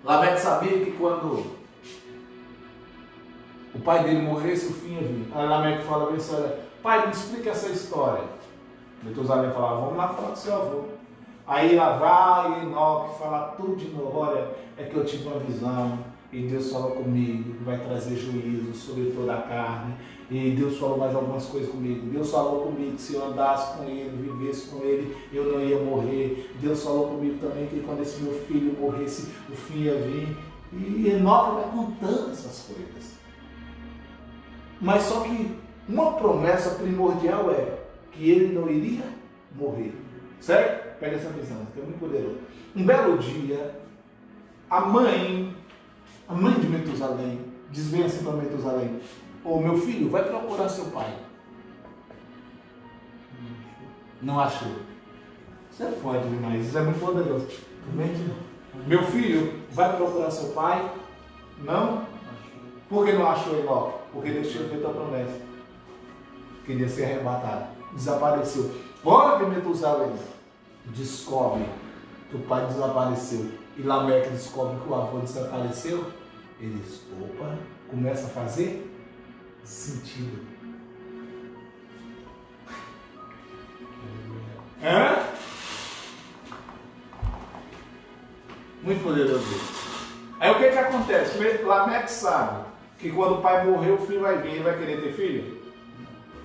Speaker 1: Lameque sabia que quando o pai dele morresse, o fim ia vir. Aí Lameque fala bem assim, olha, pai, me explica essa história. Metusalém falava, vamos lá falar com seu avô. Aí lá vai Enoque falar tudo de novo, olha, é que eu tive uma visão, e Deus falou comigo que vai trazer juízo sobre toda a carne. E Deus falou mais algumas coisas comigo. Deus falou comigo que se eu andasse com Ele, vivesse com Ele, eu não ia morrer. Deus falou comigo também que quando esse meu filho morresse, o fim ia vir. E Enoque vai contando essas coisas. Mas só que uma promessa primordial é que ele não iria morrer. Certo? Pega essa visão, que é muito poderoso. Um belo dia, a mãe de Metusalém diz bem assim para Metusalém: ô meu filho, vai procurar seu pai. Não achou. Isso é forte demais, isso é muito poderoso. Meu filho, vai procurar seu pai. Não? Por que não achou Enoque? Porque Deus tinha feito a promessa que ele ia ser arrebatado. Desapareceu. Ora que Metusalém descobre que o pai desapareceu e Lameque descobre que o avô desapareceu, eles, opa, começa a fazer sentido. Hã? Muito poderoso. Aí o que acontece? Lameque sabe que quando o pai morrer, o filho vai vir. Ele vai querer ter filho?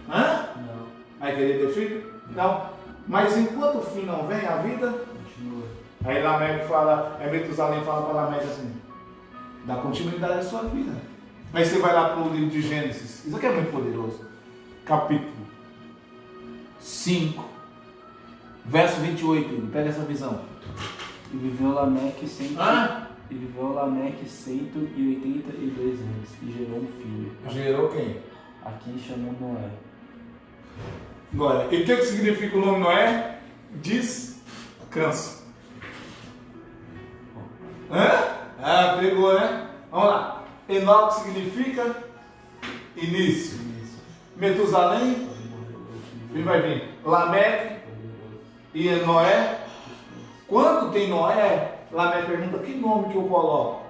Speaker 1: Hã? Não. Vai querer ter filho? Não. Mas enquanto o filho não vem, a vida continua. Aí Lameque fala, Metusalém fala para Lameque assim: dá continuidade à sua vida. Aí você vai lá para o livro de Gênesis. Isso aqui é muito poderoso. Capítulo 5, verso 28. Pega essa visão.
Speaker 2: E viveu Lameque 182 anos e gerou um filho.
Speaker 1: Gerou quem?
Speaker 2: A quem chamou Noé.
Speaker 1: Agora, e o que significa o nome Noé? Descanso. Hã? Ah, pegou, né? Vamos lá. Enoque significa início. Metusalém, ele vai vir. Lameque e Noé. Quando tem Noé, Lameque pergunta: que nome que eu coloco?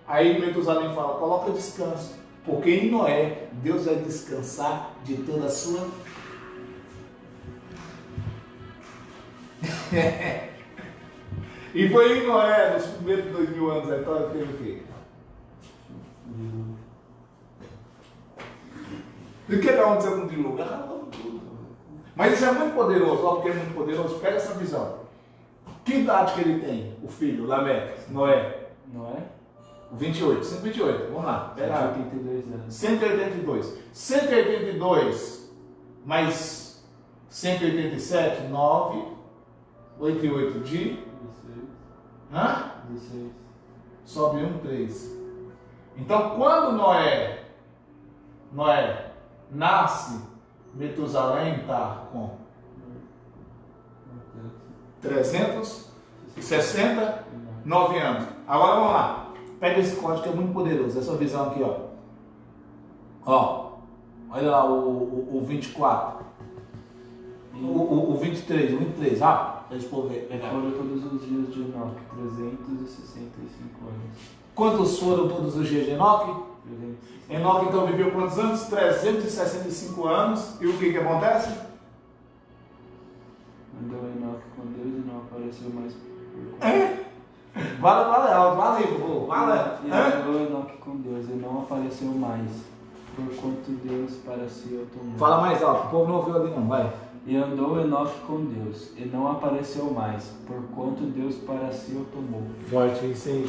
Speaker 1: Aí Metusalém fala: coloca descanso. Porque em Noé, Deus vai descansar de toda a sua. E foi em Noé, nos primeiros 2000 anos da história, teve o quê? E o que aconteceu com o dilúvio? Mas isso é muito poderoso. Olha o que é muito poderoso. Pega essa visão. Que idade que ele tem, o filho, Lameque, Noé? 28, 128, vamos lá.
Speaker 2: 182 anos.
Speaker 1: 182. 182 mais 187, 9, 8 e 8 de? 16. Hã?
Speaker 2: 16.
Speaker 1: Sobe 1, 3. Então, quando Noé nasce, Metusalém está com 369 anos. Agora vamos lá. Pega esse código que é muito poderoso. Essa visão aqui, ó. Ó. Olha lá o 24. O 23. O 23. Ah, deixa eu ver.
Speaker 2: Foram todos os dias de Enoque, 365 anos.
Speaker 1: Quantos foram todos os dias de Enoque?
Speaker 2: 365.
Speaker 1: Enoque então viveu quantos anos? 365 anos. E o que acontece?
Speaker 2: Andou Enoque com Deus e não apareceu mais por
Speaker 1: Vale.
Speaker 2: E andou Enoque com Deus e não apareceu mais, porquanto Deus para si o tomou.
Speaker 1: Fala mais alto, o povo não ouviu ali não, vai.
Speaker 2: E andou Enoque com Deus e não apareceu mais, porquanto Deus para si o tomou.
Speaker 1: Forte isso aí.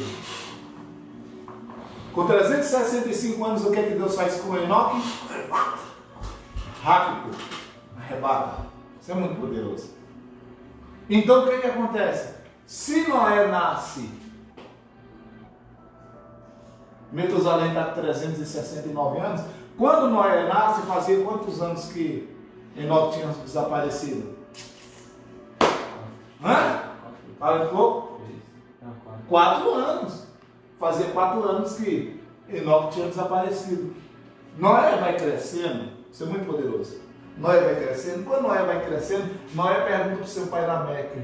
Speaker 1: Com 365 anos, o que é que Deus faz com Enoque? Rápido. Arrebata. Isso é muito poderoso. Então, o que é que acontece? Se Noé nasce, Metusalém está com 369 anos. Quando Noé nasce, fazia quantos anos que Enoque tinha desaparecido? Hã? Fala um pouco. 4 anos. Fazia 4 anos que Enoque tinha desaparecido. Noé vai crescendo. Isso é muito poderoso. Noé vai crescendo. Quando Noé vai crescendo, Noé pergunta para o seu pai Lameque: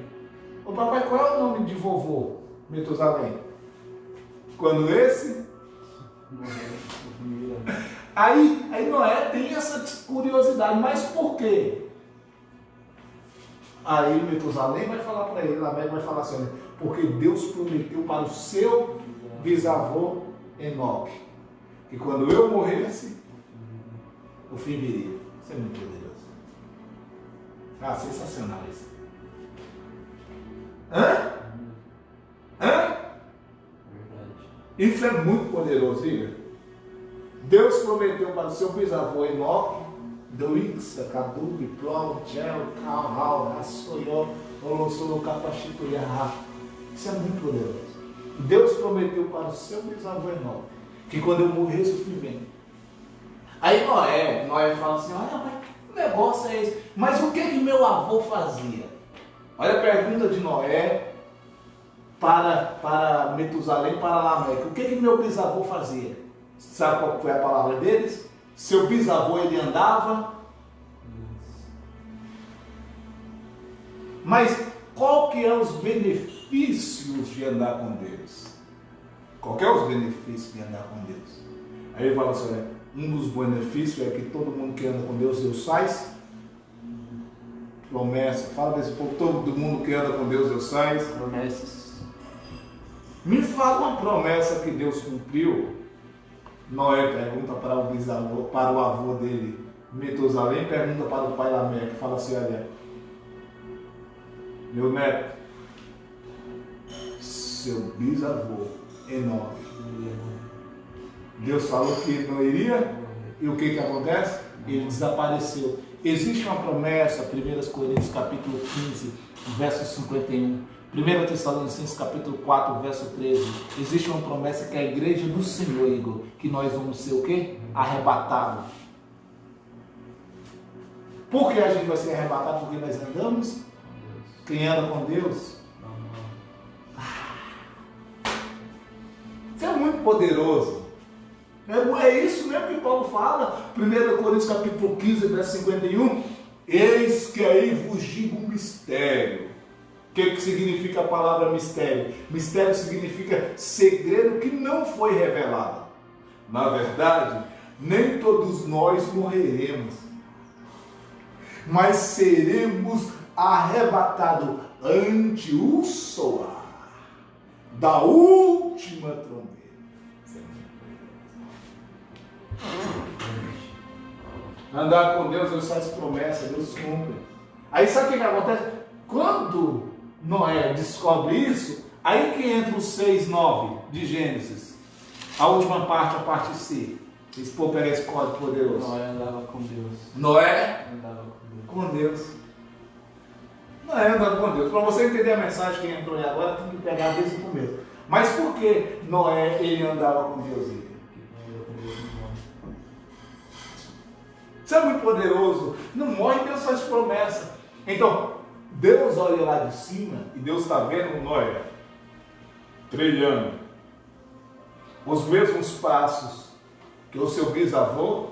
Speaker 1: ô papai, qual é o nome de vovô Metusalém? Quando esse? Aí Noé tem essa curiosidade. Mas por quê? Aí Metusalém vai falar para ele, Lameque vai falar assim, porque Deus prometeu para o seu bisavô Enoque, que quando eu morresse, o fim viria. Isso é muito poderoso. Ah, sensacional isso. Hã? Isso é muito poderoso, Igor. Deus prometeu para o seu bisavô Enoque, Doixa, Cadubi, Plom, Tchel, Calhal, Rassoió, Olossolo, Capachituiahá. Isso é muito poderoso. Deus prometeu para o seu bisavô Enoque que quando eu morresse o fim vem. Aí Noé fala assim, olha, mas que negócio é esse? Mas o que meu avô fazia? Olha a pergunta de Noé para Metusalém, para Lameque. O que meu bisavô fazia? Sabe qual foi a palavra deles? Seu bisavô, ele andava. Mas qual que é os benefícios de andar com Deus? Qual que é os benefícios de andar com Deus? Aí ele fala assim, olha, um dos benefícios é que todo mundo que anda com Deus, Deus faz promessa. Fala desse povo, todo mundo que anda com Deus, Deus faz
Speaker 2: promessas.
Speaker 1: Me fala uma promessa que Deus cumpriu. Noé pergunta para o bisavô, para o avô dele, Metusalém, pergunta para o pai Lameque, fala assim, olha, meu neto, seu bisavô Enoque, Deus falou que não iria, e o que acontece? Ele desapareceu. Existe uma promessa, 1 Coríntios capítulo 15, verso 51, 1 Tessalonicenses capítulo 4, verso 13, existe uma promessa que é a igreja do Senhor, Igor, que nós vamos ser o quê? Arrebatados. Por que a gente vai ser arrebatado? Porque nós andamos? Quem anda com Deus? Isso é muito poderoso. É isso mesmo que Paulo fala, 1 Coríntios capítulo 15, verso 51, eis que aí vos digo um mistério. O que significa a palavra mistério? Mistério significa segredo que não foi revelado. Na verdade, nem todos nós morreremos, mas seremos arrebatados ante o soar da última trombeta. Andar com Deus, Deus faz promessa, Deus cumpre. Aí sabe o que acontece? Quando Noé descobre isso, aí que entra o 6:9 de Gênesis, a última parte, a parte C. Esse povo pega esse código poderoso.
Speaker 2: Noé andava com Deus.
Speaker 1: Noé
Speaker 2: andava
Speaker 1: com Deus. Noé andava com Deus. Para você entender a mensagem que entrou aí agora, tem que pegar desde o começo. Mas por que Noé ele andava com Deus? Isso é muito poderoso. Não morre, Deus faz promessa. Então, Deus olha lá de cima e Deus está vendo Noé trilhando os mesmos passos que o seu bisavô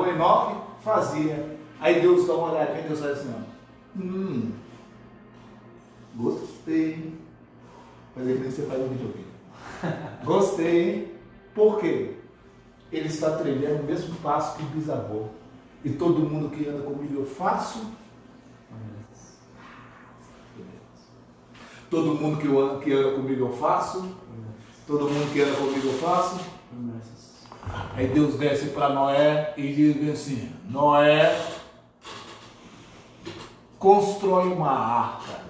Speaker 1: Enoque fazia. Aí Deus dá uma olhadinha e Deus faz assim, gostei. Mas ele nem você faz um videogame. Gostei, hein? Por quê? Ele está trilhando o mesmo passo que o bisavô. E todo mundo que anda comigo eu faço. Todo mundo que anda comigo eu faço. Todo mundo que anda comigo eu faço. Aí Deus desce para Noé e diz assim, Noé, constrói uma arca.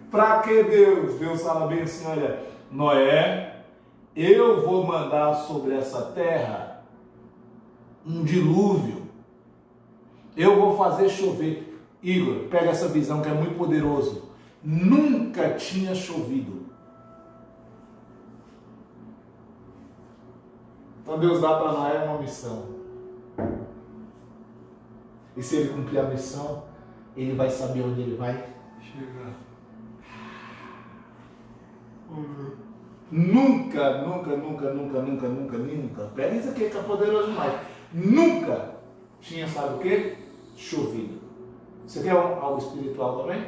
Speaker 1: Para que Deus? Deus fala bem assim, olha, Noé, eu vou mandar sobre essa terra um dilúvio. Eu vou fazer chover. Igor, pega essa visão que é muito poderoso. Nunca tinha chovido. Então Deus dá para Noé uma missão. E se ele cumprir a missão, ele vai saber onde ele vai chegar. Nunca, pega isso aqui que é poderoso demais. Nunca tinha, sabe o que? Chovido. Você quer algo espiritual também?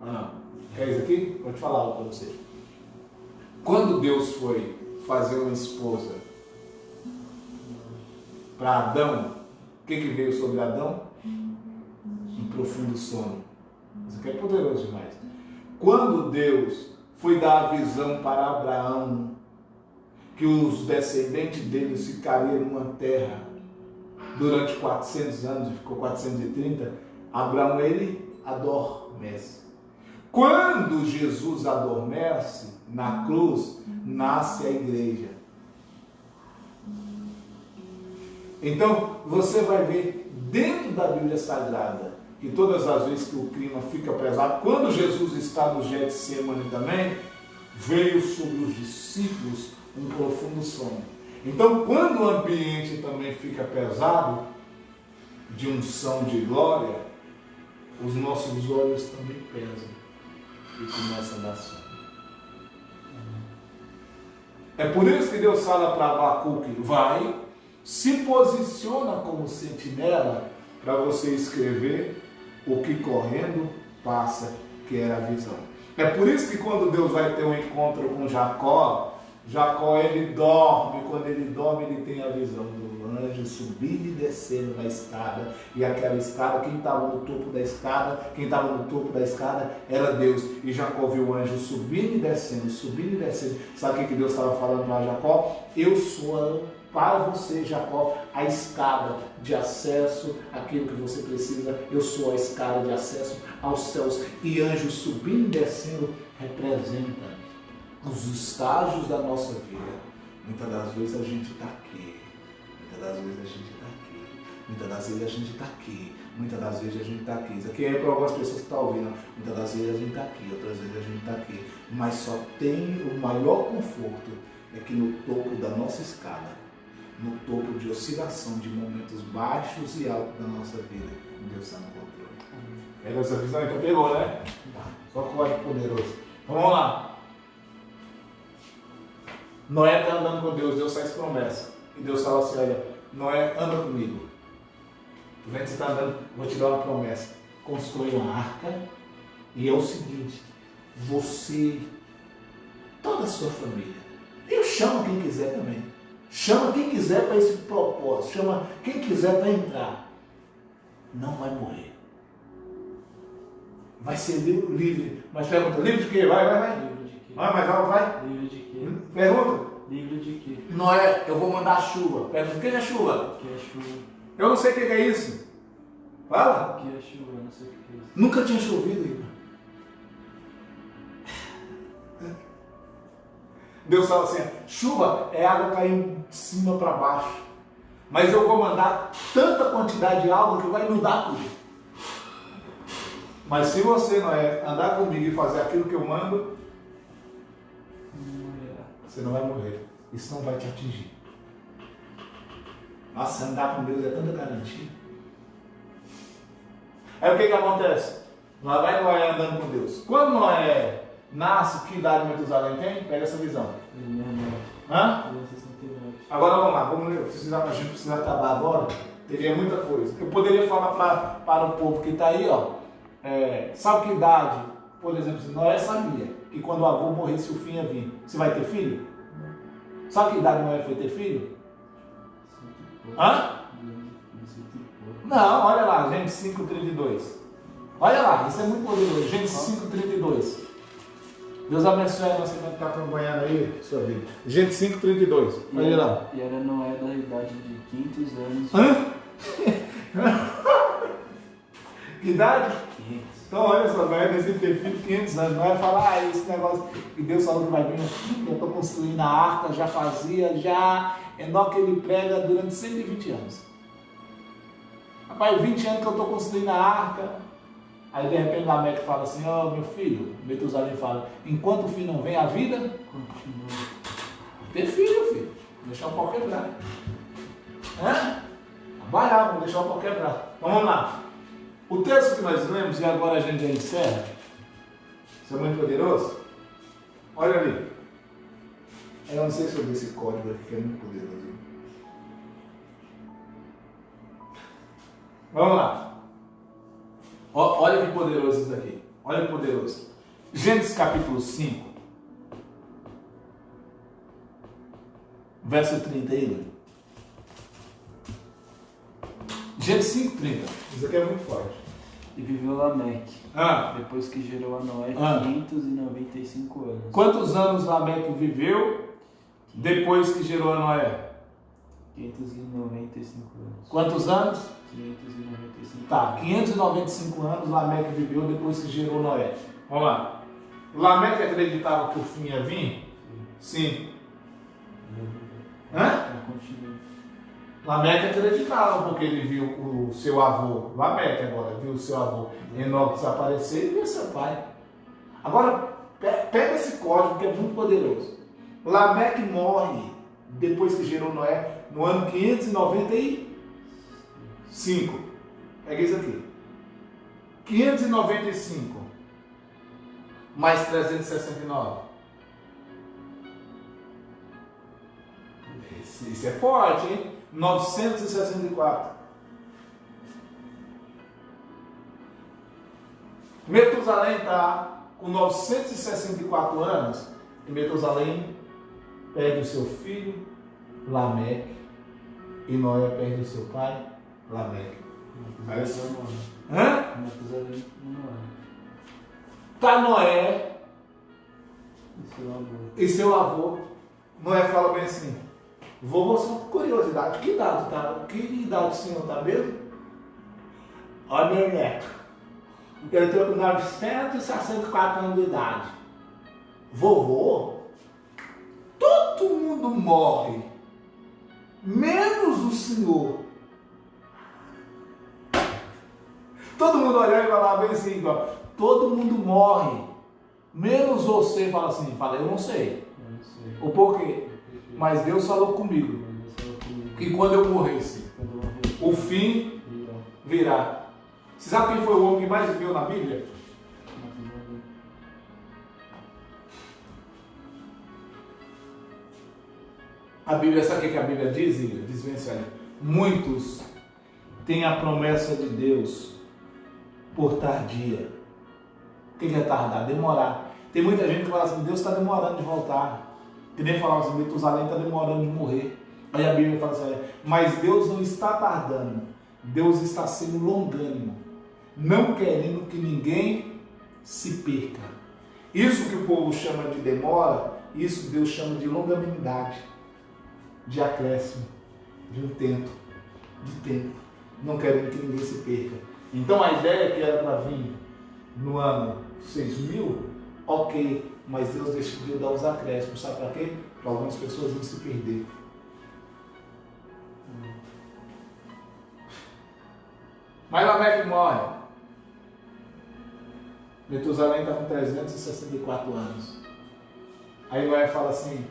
Speaker 1: Ah, não. Quer isso aqui? Vou te falar algo para você. Quando Deus foi fazer uma esposa para Adão, o que veio sobre Adão? Um profundo sono. Isso aqui é poderoso demais. Quando Deus foi dar a visão para Abraão, que os descendentes dele ficariam numa terra durante 400 anos, e ficou 430, Abraão, ele adormece. Quando Jesus adormece, na cruz, nasce a igreja. Então, você vai ver dentro da Bíblia Sagrada, que todas as vezes que o clima fica pesado, quando Jesus está no Getsemane também, veio sobre os discípulos um profundo sono. Então, quando o ambiente também fica pesado, de unção de glória, os nossos olhos também pesam e começam a dar sono. É por isso que Deus fala para Abacuque, vai, se posiciona como sentinela para você escrever o que correndo passa, que era a visão. É por isso que quando Deus vai ter um encontro com Jacó, ele dorme, quando ele dorme ele tem a visão do anjo subindo e descendo na escada, e aquela escada, quem estava no topo da escada era Deus, e Jacó viu o anjo subindo e descendo, sabe o que Deus estava falando para Jacó? Eu sou para você, Jacó, a escada de acesso, aquilo que você precisa, eu sou a escada de acesso aos céus, e anjo subindo e descendo representa os estágios da nossa vida. Muitas das vezes a gente está aqui, muitas das vezes a gente está aqui, muitas das vezes a gente está aqui, muitas das vezes a gente está aqui. Isso aqui é para algumas pessoas que estão ouvindo. Muitas das vezes a gente está aqui, outras vezes a gente está aqui. Mas só tem o maior conforto é que no topo da nossa escada, no topo de oscilação, de momentos baixos e altos da nossa vida, Deus está no controle. Pega essa visão? Então pegou, né? Só com o olho poderoso. Então vamos lá. Noé está andando com Deus, Deus faz promessa. E Deus fala assim, olha, Noé, anda comigo. Tu vendo que você está andando, vou te dar uma promessa. Constrói uma arca. E é o seguinte, você, toda a sua família, eu chamo quem quiser também. Chama quem quiser para esse propósito. Chama quem quiser para entrar. Não vai morrer. Vai ser livre. Mas pergunta, livre de quê? Vai.
Speaker 2: Livre de quê?
Speaker 1: Vai.
Speaker 2: Livre de quê?
Speaker 1: Pergunta.
Speaker 2: Livre de quê?
Speaker 1: Noé, eu vou mandar chuva. Pergunta, o que é chuva?
Speaker 2: O que é chuva?
Speaker 1: Eu não sei o que é isso. Fala.
Speaker 2: O que é chuva? Eu não sei o que é isso.
Speaker 1: Nunca tinha chovido, irmão. Deus fala assim, chuva é água caindo de cima para baixo. Mas eu vou mandar tanta quantidade de água que vai inundar tudo. Mas se você, Noé, andar comigo e fazer aquilo que eu mando, você não vai morrer. Isso não vai te atingir. Nossa, andar com Deus é tanta garantia. Aí o que acontece? Lá vai Noé andando com Deus. Quando Noé nasce, que idade Metusalém tem? Pega essa visão. Hã? Agora vamos lá, vamos ler. A gente precisa acabar agora. Teria muita coisa. Eu poderia falar para o povo que está aí, ó. Sabe que idade? Por exemplo, Noé sabia que quando o avô morresse o fim ia vir. Você vai ter filho? Sabe que idade Noé foi ter filho? Hã? Não, olha lá, Gênesis 5:32. Olha lá, isso é muito poderoso. Gênesis 5:32. Deus abençoe a você que está acompanhando aí, sua vida. Gênesis 5:32. Olha lá.
Speaker 2: E era Noé da idade de 500 anos.
Speaker 1: Hã? Que idade?
Speaker 2: 500.
Speaker 1: Então, olha só, Noé decide ter filho 500 anos. Noé fala, esse negócio que Deus falou que vai vir, eu estou construindo a arca, já fazia, Enoque ele prega durante 120 anos. Rapaz, 20 anos que eu estou construindo a arca. Aí de repente Lameque fala assim, meu filho, Metusalém fala, enquanto o filho não vem, a vida continua. Ter filho. Deixar o pau quebrar. Vai lá, vamos deixar o pau quebrar. Então vamos lá. O texto que nós lemos, e agora a gente já encerra, isso é muito poderoso. Olha ali. Eu não sei sobre esse código aqui que é muito poderoso. Vamos lá. Olha que poderoso isso daqui. Olha que poderoso. Gênesis capítulo 5. Verso 30 aí. Gênesis 5, 30. Isso aqui é muito forte.
Speaker 2: E viveu Lameque, depois que gerou a Noé, 595 anos.
Speaker 1: Quantos anos Lameque viveu depois que gerou a Noé?
Speaker 2: 595 anos.
Speaker 1: Quantos anos?
Speaker 2: 595
Speaker 1: Tá, 595 anos Lameque viveu depois que gerou Noé. Vamos lá. Lameque acreditava que o fim ia vir? Sim.
Speaker 2: Continua.
Speaker 1: Lameque acreditava porque ele viu o seu avô, Lameque agora, viu o seu avô Enoque desaparecer e viu seu pai. Agora, pega esse código que é muito poderoso. Lameque morre depois que gerou Noé no ano 595. Pega isso aqui. 595 mais 369. Isso é forte, hein? 964. Metusalém está com 964 anos e Metusalém perde o seu filho, Lameque, e Noé perde o seu pai, Lameque.
Speaker 2: Metusalém não morre.
Speaker 1: Tá Noé e seu avô. Noé fala bem assim: vovô, só por curiosidade, que idade o senhor está mesmo? Olha meu neto, eu estou com 964 anos de idade. Vovô, todo mundo morre, menos o senhor. Todo mundo olhando e falava bem assim, igual, todo mundo morre, menos você. Fala assim, eu não sei. O porquê? Mas Deus falou comigo que quando eu morresse, o fim virá. Você sabe quem foi o homem que mais viveu na Bíblia? A Bíblia, sabe o que a Bíblia diz? Diz bem sério. Muitos têm a promessa de Deus por tardia. O que é tardar? Demorar. Tem muita gente que fala assim, Deus está demorando de voltar. Que nem falava assim, Metusalém está demorando de morrer. Aí a Bíblia fala assim, mas Deus não está tardando. Deus está sendo longânimo. Não querendo que ninguém se perca. Isso que o povo chama de demora, isso Deus chama de longanimidade. De acréscimo. De um tempo. Não querendo que ninguém se perca. Então a ideia que era para vir no ano 6000, ok. Mas Deus decidiu dar os acréscimos. Sabe para quê? Para algumas pessoas não se perder. Mas Lameque morre. Metusalém está com 364 anos. Aí Noé fala assim,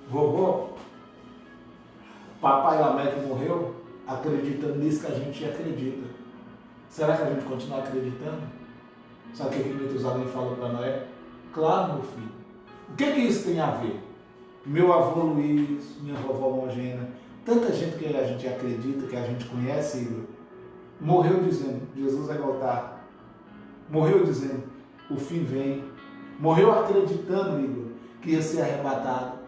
Speaker 1: vovô, papai Lameque morreu acreditando nisso que a gente acredita. Será que a gente continua acreditando? Sabe o que Metusalém falou para Noé? Claro, meu filho. O que isso tem a ver? Meu avô Luiz, minha vovó Mogena, tanta gente que a gente acredita, que a gente conhece, Igor, morreu dizendo, Jesus vai voltar. Morreu dizendo, o fim vem. Morreu acreditando, Igor, que ia ser arrebatado.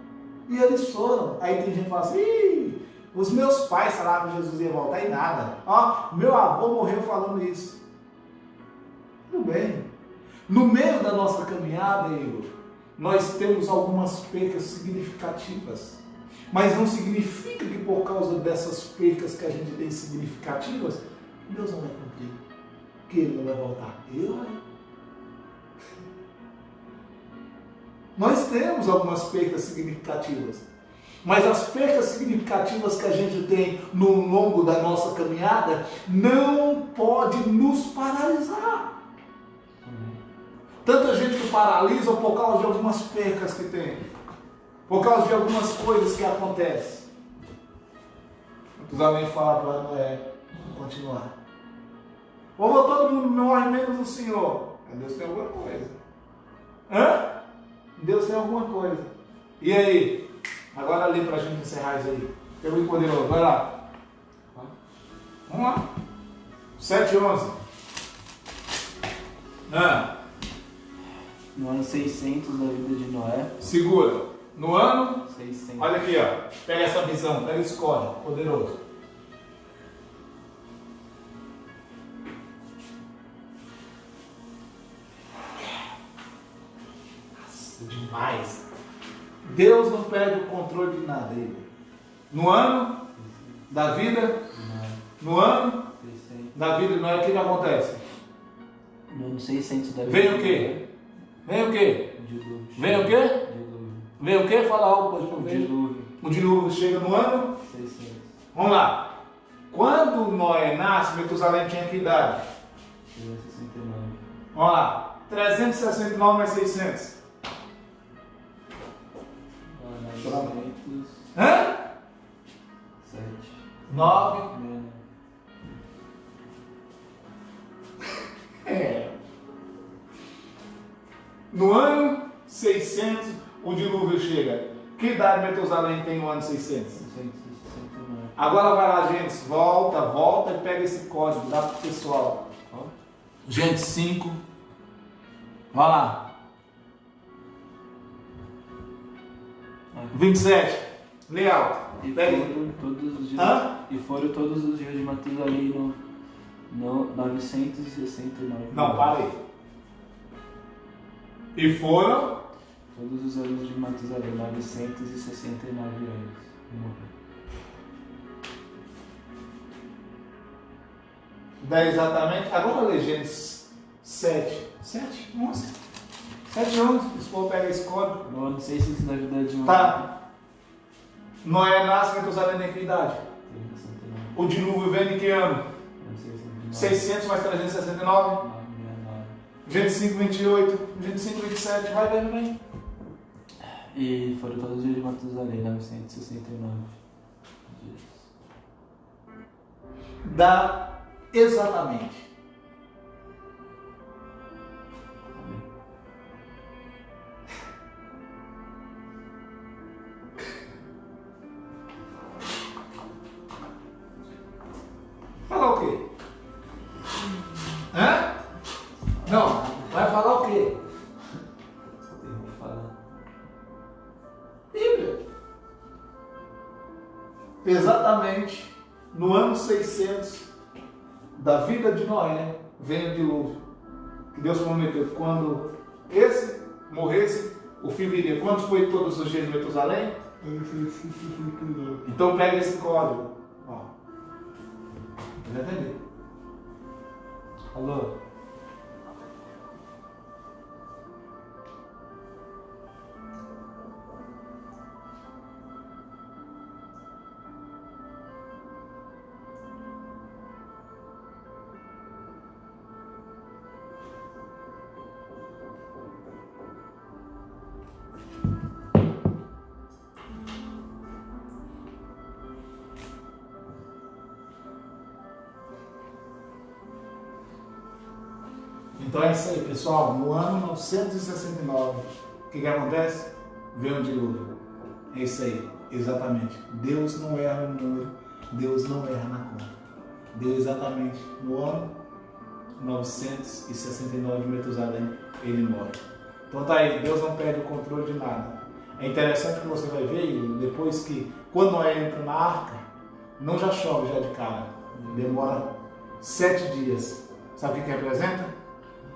Speaker 1: E eles foram. Aí tem gente que fala assim, os meus pais falavam que Jesus ia voltar e nada. Ó, meu avô morreu falando isso. Tudo bem. No meio da nossa caminhada, Igor, nós temos algumas percas significativas. Mas não significa que por causa dessas percas que a gente tem significativas, Deus não vai cumprir. Que Ele não vai voltar. Nós temos algumas percas significativas. Mas as percas significativas que a gente tem no longo da nossa caminhada não pode nos paralisar. Tanta gente que paralisa por causa de algumas percas que tem. Por causa de algumas coisas que acontecem. Metusalém fala para Noé continuar. Ou todo mundo morre menos o Senhor. Deus tem alguma coisa. Deus tem alguma coisa. E aí? Agora lê para a gente encerrar isso aí. Eu muito poderoso. Vai lá. Vamos lá. 7:11.
Speaker 2: No ano 600 da vida de Noé.
Speaker 1: Segura. No ano,
Speaker 2: 600.
Speaker 1: olha aqui, ó. Pega essa visão, pega esse código poderoso. Nossa, demais. Deus não perde o controle de nada. Ele. No ano da vida, no ano
Speaker 2: 600.
Speaker 1: da vida, não é o que acontece?
Speaker 2: No ano 600 da vida.
Speaker 1: Vem o quê? Vem o quê?
Speaker 2: Dilúvio.
Speaker 1: Vem o quê?
Speaker 2: Dilúvio.
Speaker 1: Vem o quê? Fala algo para
Speaker 2: O
Speaker 1: ver.
Speaker 2: dilúvio.
Speaker 1: O dilúvio chega no ano.
Speaker 2: 600.
Speaker 1: Vamos lá. Quando Noé nasce, Metusalém tinha que idade?
Speaker 2: 369.
Speaker 1: Vamos lá. 369 mais 600.
Speaker 2: 900.
Speaker 1: Hã?
Speaker 2: 7.
Speaker 1: 9. É. No ano 600, o dilúvio chega. Que idade Metusalém tem no ano 600?
Speaker 2: 669.
Speaker 1: Agora vai lá, gente. Volta e pega esse código. Dá pro pessoal.
Speaker 2: Qual?
Speaker 1: Gente, 5. Vai lá. 27. Lê alto.
Speaker 2: E
Speaker 1: Pega aí.
Speaker 2: foram todos os dias.
Speaker 1: Hã?
Speaker 2: E foram todos os dias de Matusalém no 969.
Speaker 1: Não, para aí. E foram
Speaker 2: Todos os anos de Matusalém, 969 anos. Morreu.
Speaker 1: 10 exatamente. Agora lê Gênesis 7. 7? Nossa. 7 anos. Esse povo pega esse código.
Speaker 2: No ano 600 da vida de um.
Speaker 1: Tá. Noé nasce, Metusalém tem que idade?
Speaker 2: 369.
Speaker 1: O dilúvio vem em que ano? 600 mais 369.
Speaker 2: 969.
Speaker 1: Gênesis 5, 28. Gênesis 5, 27. Vai vendo bem.
Speaker 2: E foram todos os dias de Matusalém, 969 dias.
Speaker 1: Dá exatamente. Falar o quê? Hã? Não, vai falar o quê?
Speaker 2: Tem que falar.
Speaker 1: Bíblia. Exatamente no ano 600 da vida de Noé vem o dilúvio. Que Deus prometeu que quando esse morresse, o filho viria. Quantos foi todos os dias de Metusalém? Então pega esse código. Ó. Vai entender.
Speaker 2: Alô?
Speaker 1: Então é isso aí, pessoal. No ano 969, o que acontece? Vem o dilúvio. É isso aí, exatamente. Deus não erra no número, Deus não erra na conta. Deu exatamente no ano 969 de Metusalém, ele morre. Então tá aí, Deus não perde o controle de nada. É interessante que você vai ver depois que, quando Noé entra na arca, não já chove já de cara. Demora 7 dias. Sabe o que representa?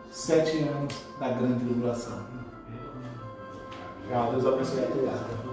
Speaker 1: 7 anos da grande tribulação. Tchau, Deus abençoe a todos.